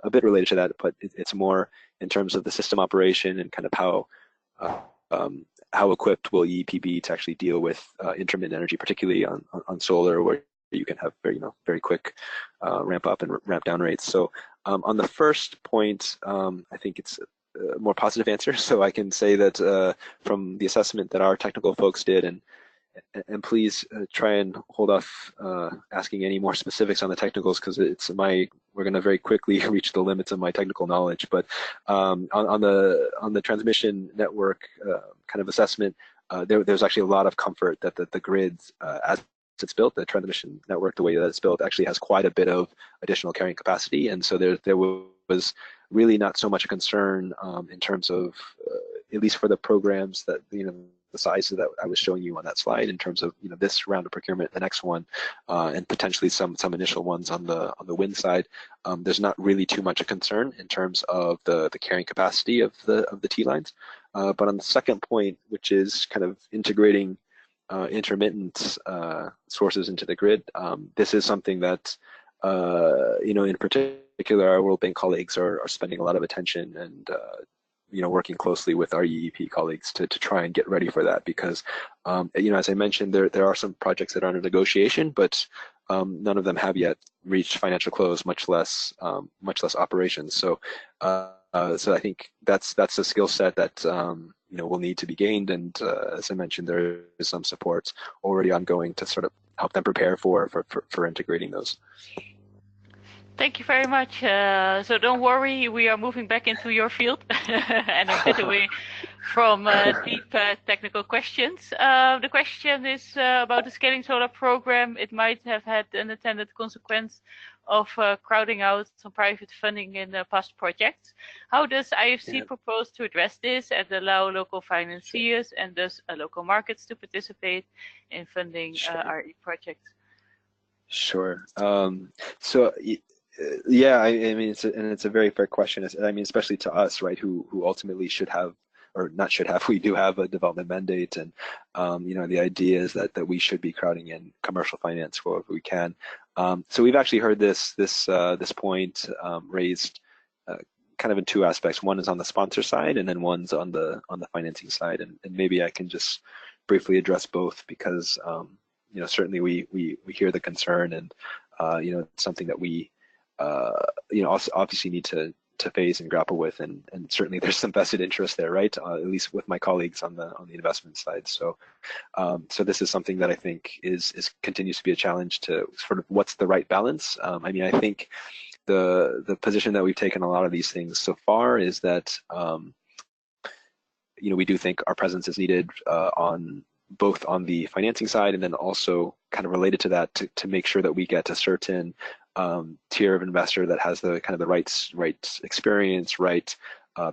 B: a bit related to that, but it's more in terms of the system operation and kind of how equipped will EEP be to actually deal with intermittent energy, particularly on solar, where you can have very quick ramp up and ramp down rates. So on the first point, I think it's a more positive answer. So I can say that from the assessment that our technical folks did, and please try and hold off asking any more specifics on the technicals, because we're going to very quickly reach the limits of my technical knowledge. But on the transmission network kind of assessment, there's actually a lot of comfort that the grids, as it's built, the transmission network, the way that it's built, actually has quite a bit of additional carrying capacity, and so there was really not so much a concern in terms of at least for the programs that the size that I was showing you on that slide, in terms of this round of procurement, the next one, and potentially some initial ones on the wind side. There's not really too much a concern in terms of the carrying capacity of the T lines. But on the second point, which is kind of integrating intermittent sources into the grid, this is something that in particular our World Bank colleagues are spending a lot of attention and working closely with our EEP colleagues to try and get ready for that, because as I mentioned, there are some projects that are under negotiation, but none of them have yet reached financial close, much less operations. So I think that's a skill set that will need to be gained, and as I mentioned, there is some support already ongoing to sort of help them prepare for integrating those.
A: Thank you very much. So don't worry, we are moving back into your field and a bit away from deep technical questions. The question is about the Scaling Solar program. It might have had an unintended consequence of crowding out some private funding in past projects. How does IFC propose to address this and allow local financiers and thus local markets to participate in funding RE projects?
B: Sure. Yeah, I mean, it's a very fair question. I mean, especially to us, right, who ultimately should have, or not should have, we do have a development mandate, and the idea is that we should be crowding in commercial finance wherever we can. So we've actually heard this point raised uh, kind of in two aspects. One is on the sponsor side, and then one's on the financing side, and maybe I can just briefly address both because certainly we hear the concern, and it's something that we also obviously need to face and grapple with, and certainly there's some vested interest there, right? At least with my colleagues on the investment side. So this is something that I think is continues to be a challenge to sort of what's the right balance. I mean, I think the position that we've taken on a lot of these things so far is that we do think our presence is needed on both on the financing side, and then also kind of related to that to make sure that we get a certain tier of investor that has the kind of the right experience, right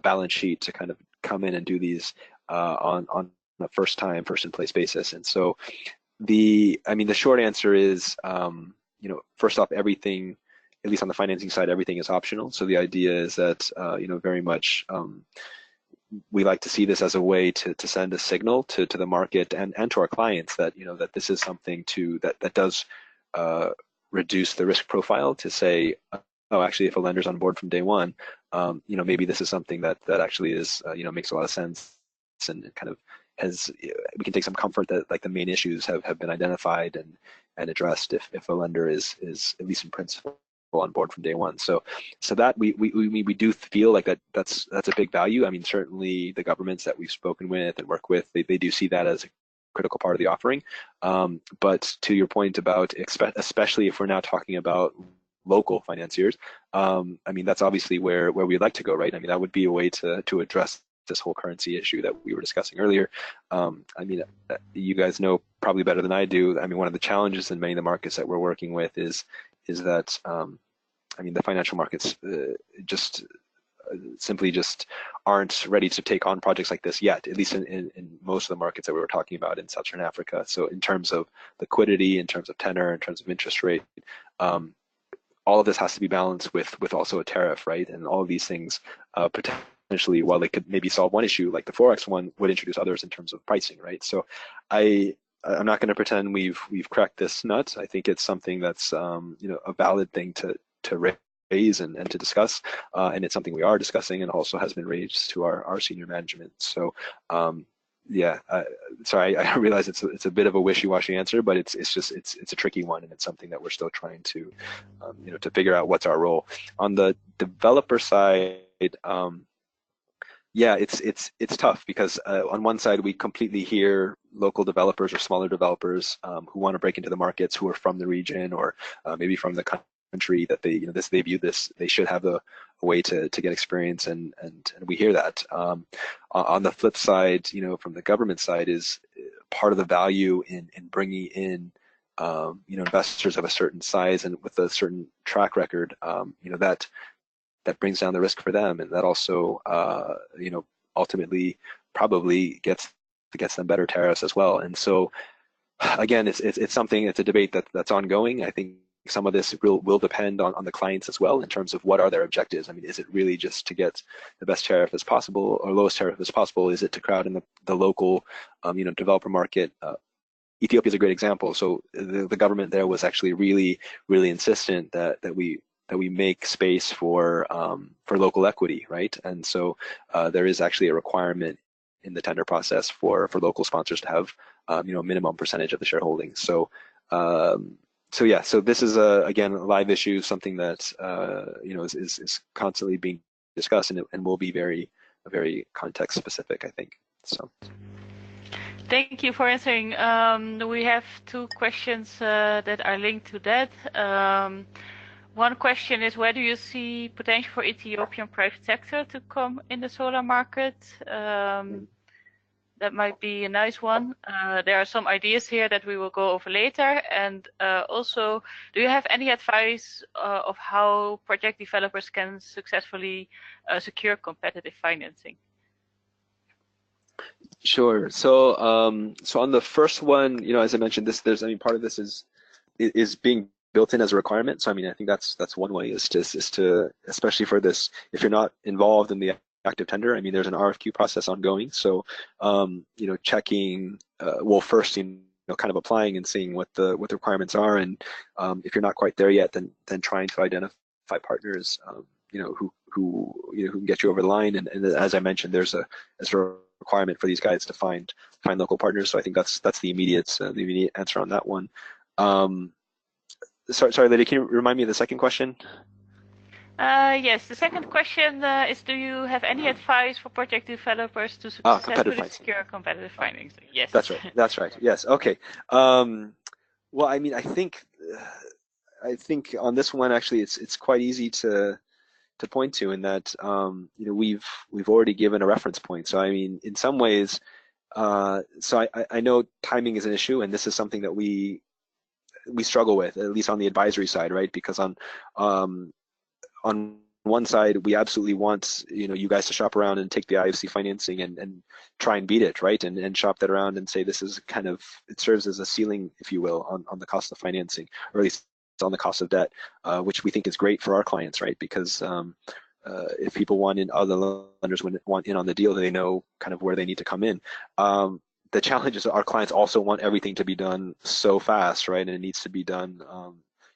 B: balance sheet to kind of come in and do these on a first in place basis. And so the short answer is first off, everything, at least on the financing side, everything is optional. So the idea is that very much we like to see this as a way to send a signal to the market and to our clients that that this is something that does reduce the risk profile, to say, oh, actually, if a lender's on board from day one, maybe this is something that actually is makes a lot of sense, and kind of we can take some comfort that like the main issues have been identified and addressed if a lender is at least in principle on board from day one. So that we do feel like that's a big value. I mean, certainly the governments that we've spoken with and work with, they do see that as a critical part of the offering. But to your point about, especially if we're now talking about local financiers, I mean, that's obviously where we'd like to go, right? I mean, that would be a way to address this whole currency issue that we were discussing earlier. I mean, you guys know probably better than I do. I mean, one of the challenges in many of the markets that we're working with is that I mean, the financial markets just simply just aren't ready to take on projects like this yet, at least in most of the markets that we were talking about in Sub-Saharan Africa. So in terms of liquidity, in terms of tenor, in terms of interest rate, all of this has to be balanced with also a tariff, right? And all of these things potentially, while they could maybe solve one issue, like the Forex one, would introduce others in terms of pricing, right? So I'm not going to pretend we've cracked this nut. I think it's something that's a valid thing to raise and to discuss, and it's something we are discussing and also has been raised to our senior management. So yeah, sorry, I realize it's a bit of a wishy-washy answer, but it's a tricky one, and it's something that we're still trying to to figure out what's our role. On the developer side, yeah, it's tough because on one side we completely hear local developers or smaller developers who want to break into the markets, who are from the region or maybe from the country, that they view this, they should have a way to get experience, and we hear that. On the flip side, from the government side, is part of the value in bringing in investors of a certain size and with a certain track record, that brings down the risk for them, and that also ultimately probably gets them better tariffs as well. And so again, it's something, it's a debate that's ongoing. I think some of this will depend on the clients as well in terms of what are their objectives. I mean, is it really just to get the best tariff as possible or lowest tariff as possible? Is it to crowd in the local developer market? Ethiopia is a great example. So the government there was actually really, really insistent that we make space for local equity, right? And so there is actually a requirement in the tender process for local sponsors to have a minimum percentage of the shareholding. So yeah, so this is again a live issue, something that is constantly being discussed, and will be very context specific, I think. So.
A: Thank you for answering. We have two questions that are linked to that. One question is, where do you see potential for Ethiopian private sector to come in the solar market? That might be a nice one. There are some ideas here that we will go over later. And also, do you have any advice of how project developers can successfully secure competitive financing?
B: Sure. So on the first one, as I mentioned, part of this is being built in as a requirement. So I mean, I think that's one way is to especially for this, if you're not involved in the active tender, I mean, there's an RFQ process ongoing. So checking, well, first, kind of applying and seeing what the requirements are, and if you're not quite there yet, then trying to identify partners, who can get you over the line. And as I mentioned, there's a requirement for these guys to find local partners. So I think that's the immediate answer on that one. Sorry, Lydia, can you remind me of the second question?
A: Yes, the second question is, do you have any advice for project developers to successfully secure competitive financing? Yes.
B: That's right. Yes. Okay. Well, I mean, I think on this one, actually, it's quite easy to point to, in that we've already given a reference point. So I mean, in some ways, so I know timing is an issue, and this is something that we struggle with, at least on the advisory side, right? Because on one side, we absolutely want you guys to shop around and take the IFC financing and try and beat it, right? And shop that around and say this is kind of, it serves as a ceiling, if you will, on the cost of financing, or at least on the cost of debt, which we think is great for our clients, right? Because if people want in, other lenders want in on the deal, they know kind of where they need to come in. The challenge is that our clients also want everything to be done so fast, right? And it needs to be done,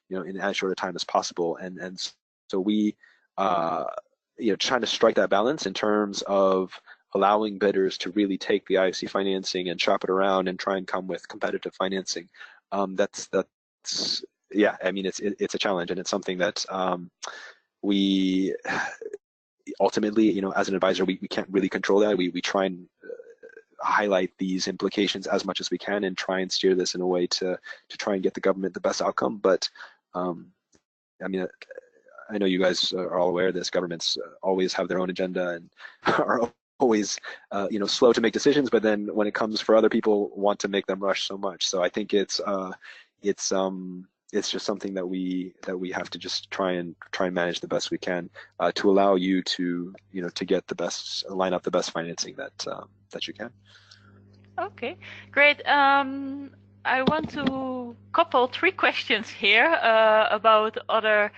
B: in as short a time as possible. And so we, trying to strike that balance in terms of allowing bidders to really take the IFC financing and shop it around and try and come with competitive financing. That's yeah. I mean, it's a challenge, and it's something that we ultimately, as an advisor, we can't really control that. We try and highlight these implications as much as we can and try and steer this in a way to try and get the government the best outcome. But I mean, I know you guys are all aware of this. Governments always have their own agenda and are always, slow to make decisions. But then when it comes for other people, want to make them rush so much. So I think it's just something that we have to just try and manage the best we can to allow you to get the best, line up the best financing that you can.
A: Okay, great. I want to couple 3 questions here about other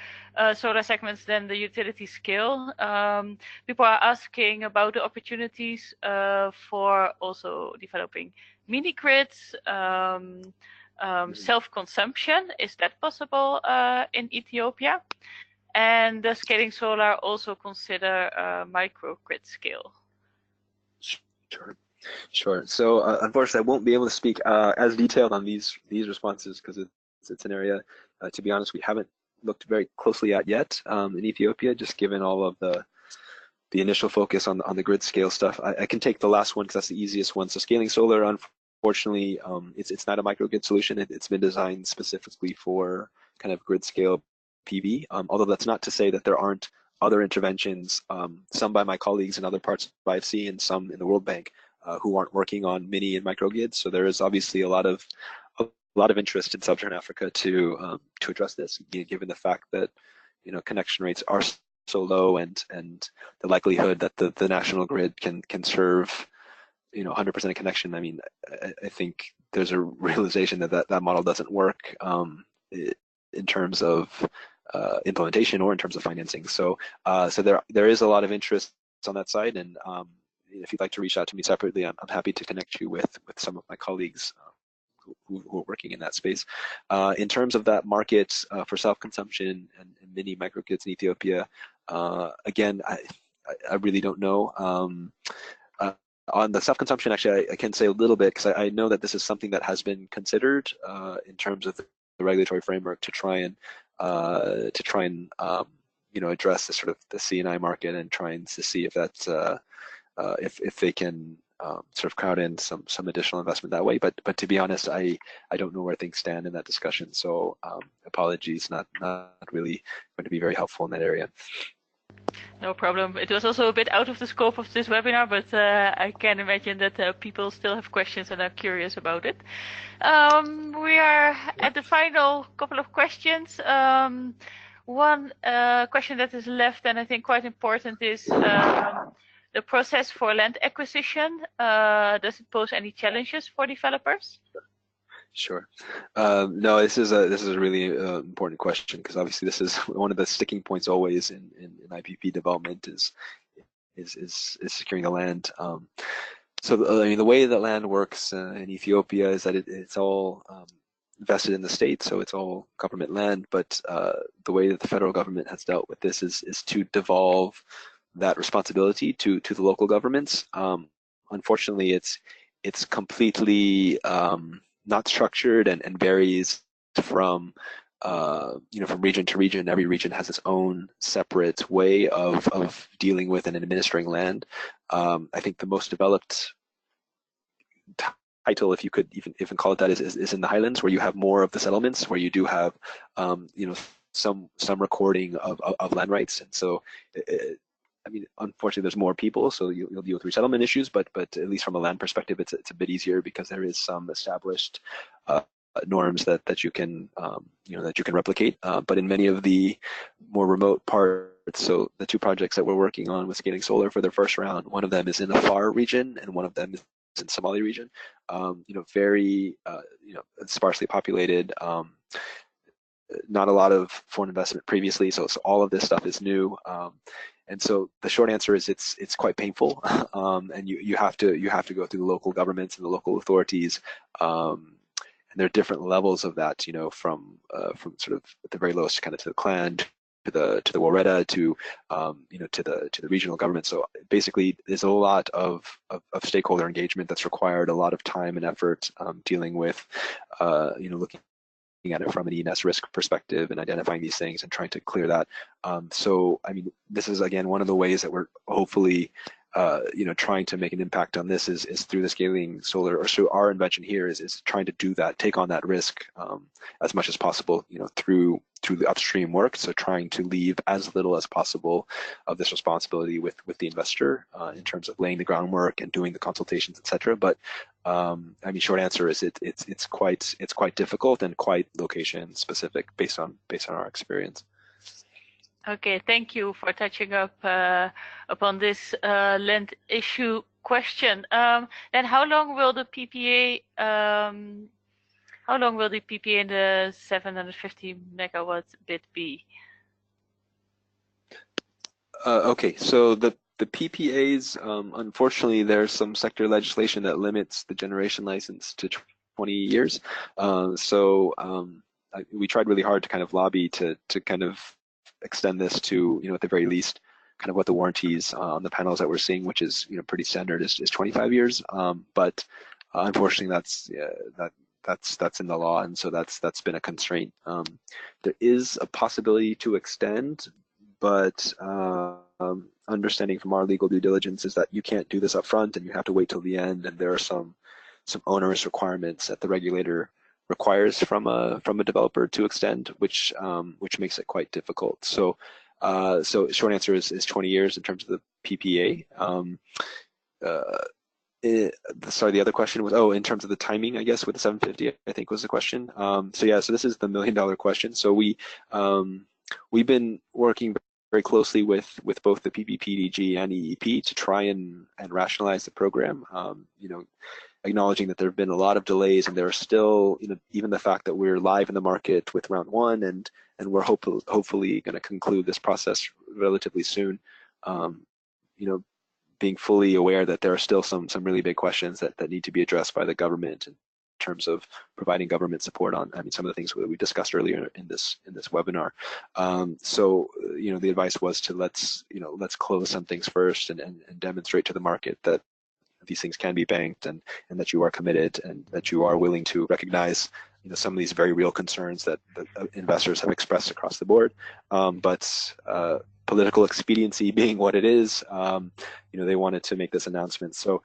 A: solar segments than the utility scale. People are asking about the opportunities for also developing mini grids, self-consumption. Is that possible in Ethiopia? And does scaling solar also consider microgrid scale?
B: Sure. So unfortunately, I won't be able to speak as detailed on these responses because it's an area, to be honest, we haven't looked very closely at yet in Ethiopia, just given all of the initial focus on the grid scale stuff. I can take the last one because that's the easiest one. So scaling solar, unfortunately, it's not a microgrid solution. It's been designed specifically for kind of grid scale PV. Although that's not to say that there aren't other interventions, some by my colleagues in other parts of IFC and some in the World Bank, who aren't working on mini and microgrids. So there is obviously a lot of interest in Sub-Saharan Africa to address this, given the fact that connection rates are so low, and the likelihood that the national grid can serve 100% of connection. I mean, I think there's a realization that model doesn't work in terms of implementation or in terms of financing. So there is a lot of interest on that side, and if you'd like to reach out to me separately, I'm happy to connect you with some of my colleagues who are working in that space. In terms of that market for self-consumption and mini microgrids in Ethiopia, again, I really don't know. On the self-consumption, actually, I can say a little bit because I know that this is something that has been considered in terms of the regulatory framework to try and address the sort of the C&I market and trying to see if that's if they can sort of crowd in some additional investment that way. But to be honest, I don't know where things stand in that discussion. So apologies, not really going to be very helpful in that area.
A: No problem. It was also a bit out of the scope of this webinar, but I can imagine that people still have questions and are curious about it. We are at the final couple of questions. One question that is left, and I think quite important, is the process for land acquisition. Does it pose any challenges for developers?
B: Sure. No, this is a really important question, because obviously this is one of the sticking points always in IPP development is securing the land. So I mean, the way that land works in Ethiopia is that it's all vested in the state, so it's all government land. But the way that the federal government has dealt with this is to devolve that responsibility to the local governments. Unfortunately, it's completely not structured and varies from from region to region. Every region has its own separate way of dealing with and administering land. I think the most developed title, if you could even call it that, is in the highlands, where you have more of the settlements, where you do have some recording of land rights. And so I mean, unfortunately, there's more people, so you'll deal with resettlement issues, but at least from a land perspective, it's a bit easier, because there is some established norms that you can that you can replicate. But in many of the more remote parts, so the two projects that we're working on with Scaling Solar for their first round, one of them is in the Afar region, and one of them is in Somali region. Very sparsely populated. Not a lot of foreign investment previously, so all of this stuff is new. And so the short answer is it's quite painful, and you have to go through the local governments and the local authorities, and there are different levels of that, from sort of at the very lowest, kind of to the clan, to the Wareta, to to the regional government. So basically, there's a lot of stakeholder engagement that's required, a lot of time and effort, dealing with looking at it from an ENS risk perspective and identifying these things and trying to clear that. So, I mean, this is, again, one of the ways that we're hopefully, trying to make an impact on this is through the Scaling Solar, or so our invention here is trying to do that, take on that risk as much as possible, through the upstream work. So trying to leave as little as possible of this responsibility with the investor in terms of laying the groundwork and doing the consultations, etc. But I mean, short answer is it's quite difficult and quite location specific based on our experience.
A: Okay, thank you for touching up upon this land issue question. Then how long will the PPA? How long will the PPA in the 750 megawatts bit be?
B: Okay, so the PPAs, unfortunately, there's some sector legislation that limits the generation license to 20 years. We tried really hard to kind of lobby to kind of extend this to, at the very least, kind of what the warranties on the panels that we're seeing, which is, pretty standard, is 25 years. But unfortunately, that's in the law, and so that's been a constraint. There is a possibility to extend, but understanding from our legal due diligence is that you can't do this up front, and you have to wait till the end, and there are some onerous requirements that the regulator requires from a developer to extend, which makes it quite difficult. So short answer is 20 years in terms of the PPA. Sorry, the other question was, in terms of the timing, I guess, with the 750, I think was the question. So this is the $1 million question. So we've been working very closely with both the PBPDG and EEP to try and rationalize the program. Acknowledging that there have been a lot of delays, and there are still, even the fact that we're live in the market with round one, and we're hopefully going to conclude this process relatively soon. Being fully aware that there are still some really big questions that need to be addressed by the government in terms of providing government support on, some of the things that we discussed earlier in this webinar. So the advice was to let's close some things first and demonstrate to the market that these things can be banked, and that you are committed, and that you are willing to recognize some of these very real concerns that investors have expressed across the board. But political expediency being what it is, they wanted to make this announcement. So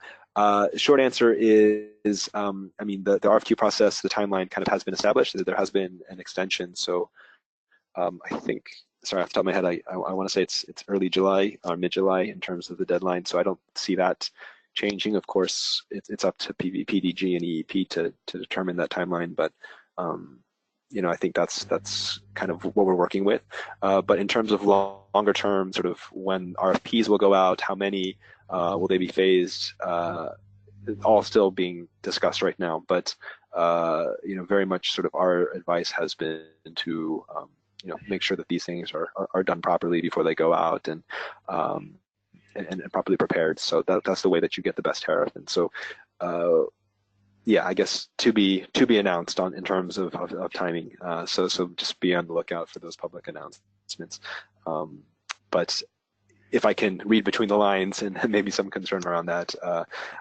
B: short answer is, the RFQ process, the timeline kind of has been established. There has been an extension. So I think, sorry, off the top of my head, I want to say it's early July or mid-July in terms of the deadline. So I don't see that changing. Of course, it's up to PDG and EEP to determine that timeline, but I think that's kind of what we're working with. But in terms of longer term, sort of when RFPs will go out, how many will they be phased, all still being discussed right now. But very much sort of our advice has been to make sure that these things are done properly before they go out and properly prepared. So that's the way that you get the best tariff. And so yeah, I guess to be announced in terms of timing. So just be on the lookout for those public announcements. But if I can read between the lines and maybe some concern around that,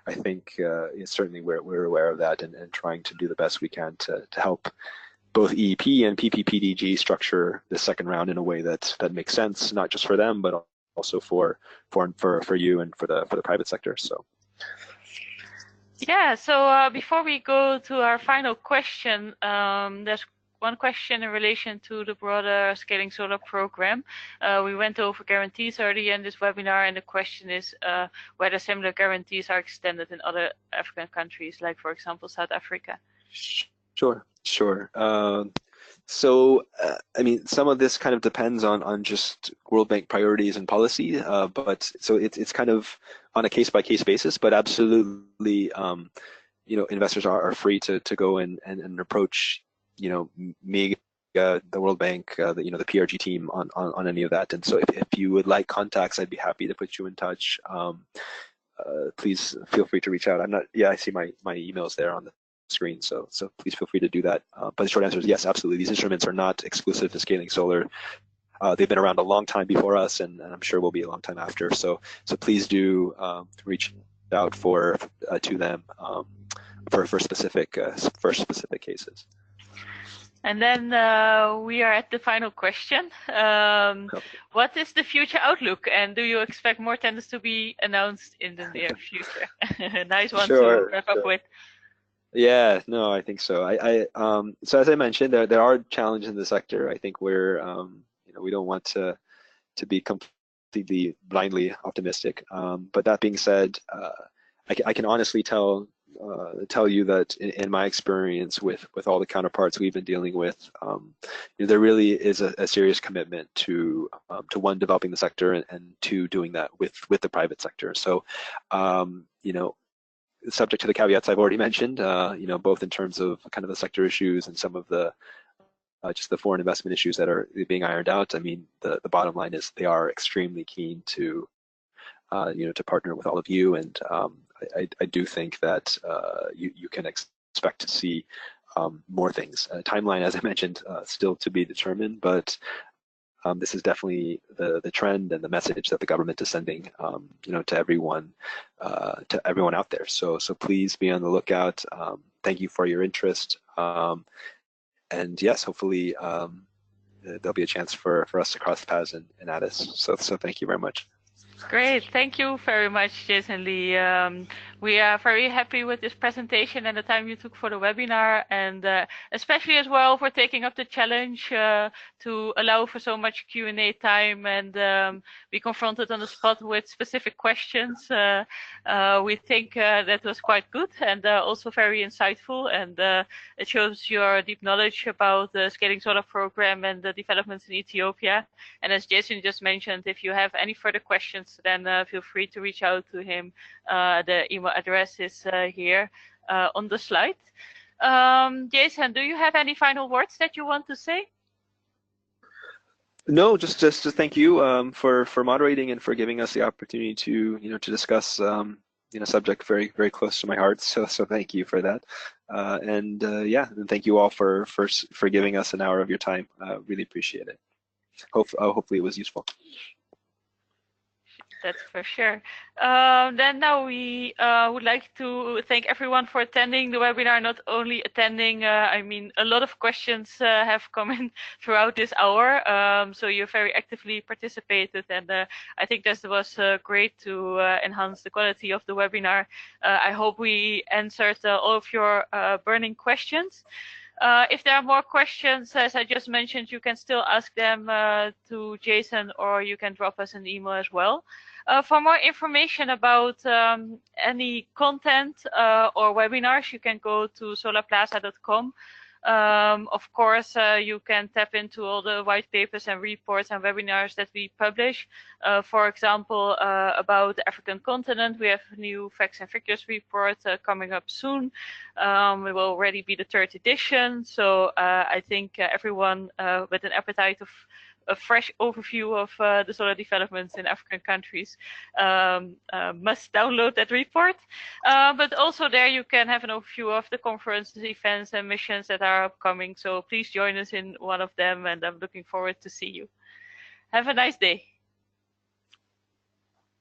B: I think certainly we're aware of that and trying to do the best we can to help both EEP and PPPDG structure the second round in a way that makes sense, not just for them, but also for you and for the private sector. So.
A: Yeah, so before we go to our final question, there's one question in relation to the broader Scaling Solar program. We went over guarantees earlier in this webinar, and the question is whether similar guarantees are extended in other African countries, like, for example, South Africa.
B: Sure. So, I mean, some of this kind of depends on just World Bank priorities and policy, but so it's kind of on a case-by-case basis, but absolutely, investors are free to go and approach, me, the World Bank, the PRG team on any of that. And so if you would like contacts, I'd be happy to put you in touch. Please feel free to reach out. I see my emails there on the screen, so please feel free to do that. But the short answer is yes, absolutely. These instruments are not exclusive to Scaling Solar. They've been around a long time before us, and I'm sure will be a long time after. So please do reach out to them for specific cases.
A: And then we are at the final question. What is the future outlook, and do you expect more tenders to be announced in the near future? Nice one to wrap up with.
B: Yeah, no, I think so. So as I mentioned, there are challenges in the sector. I think we're, we don't want to be completely blindly optimistic. But that being said, I can honestly tell you that in my experience with all the counterparts we've been dealing with, there really is a serious commitment to one, developing the sector, and two, doing that with the private sector. So, subject to the caveats I've already mentioned, both in terms of kind of the sector issues and some of the just the foreign investment issues that are being ironed out. I mean, the bottom line is they are extremely keen to to partner with all of you, and I do think that you can expect to see more things. Timeline, as I mentioned, still to be determined, but this is definitely the trend and the message that the government is sending, to everyone out there. So please be on the lookout. Thank you for your interest, and yes, hopefully there'll be a chance for us to cross paths in Addis. So thank you very much.
A: Great, thank you very much, Jason Lee. We are very happy with this presentation and the time you took for the webinar, and especially as well for taking up the challenge to allow for so much Q&A time and be confronted on the spot with specific questions. We think that was quite good and also very insightful, and it shows your deep knowledge about the Scaling Solar program and the developments in Ethiopia. And as Jason just mentioned, if you have any further questions, then feel free to reach out to him. The email address is here on the slide. Jason, do you have any final words that you want to say?
B: No, just thank you for moderating and for giving us the opportunity to to discuss subject very, very close to my heart. So thank you for that, and thank you all for giving us an hour of your time. Really appreciate it. Hopefully it was useful.
A: That's for sure. Then now we would like to thank everyone for attending the webinar, not only attending, I mean, a lot of questions have come in throughout this hour. So you very actively participated, and I think this was great to enhance the quality of the webinar. I hope we answered all of your burning questions. If there are more questions, as I just mentioned, you can still ask them to Jason, or you can drop us an email as well. For more information about any content or webinars, you can go to solarplaza.com. Of course, you can tap into all the white papers and reports and webinars that we publish. For example, about the African continent, we have a new facts and figures report coming up soon. It will already be the 3rd edition, so I think everyone with an appetite of a fresh overview of the solar developments in African countries must download that report. But also there you can have an overview of the conferences, events, and missions that are upcoming. So please join us in one of them, and I'm looking forward to see you. Have a nice day.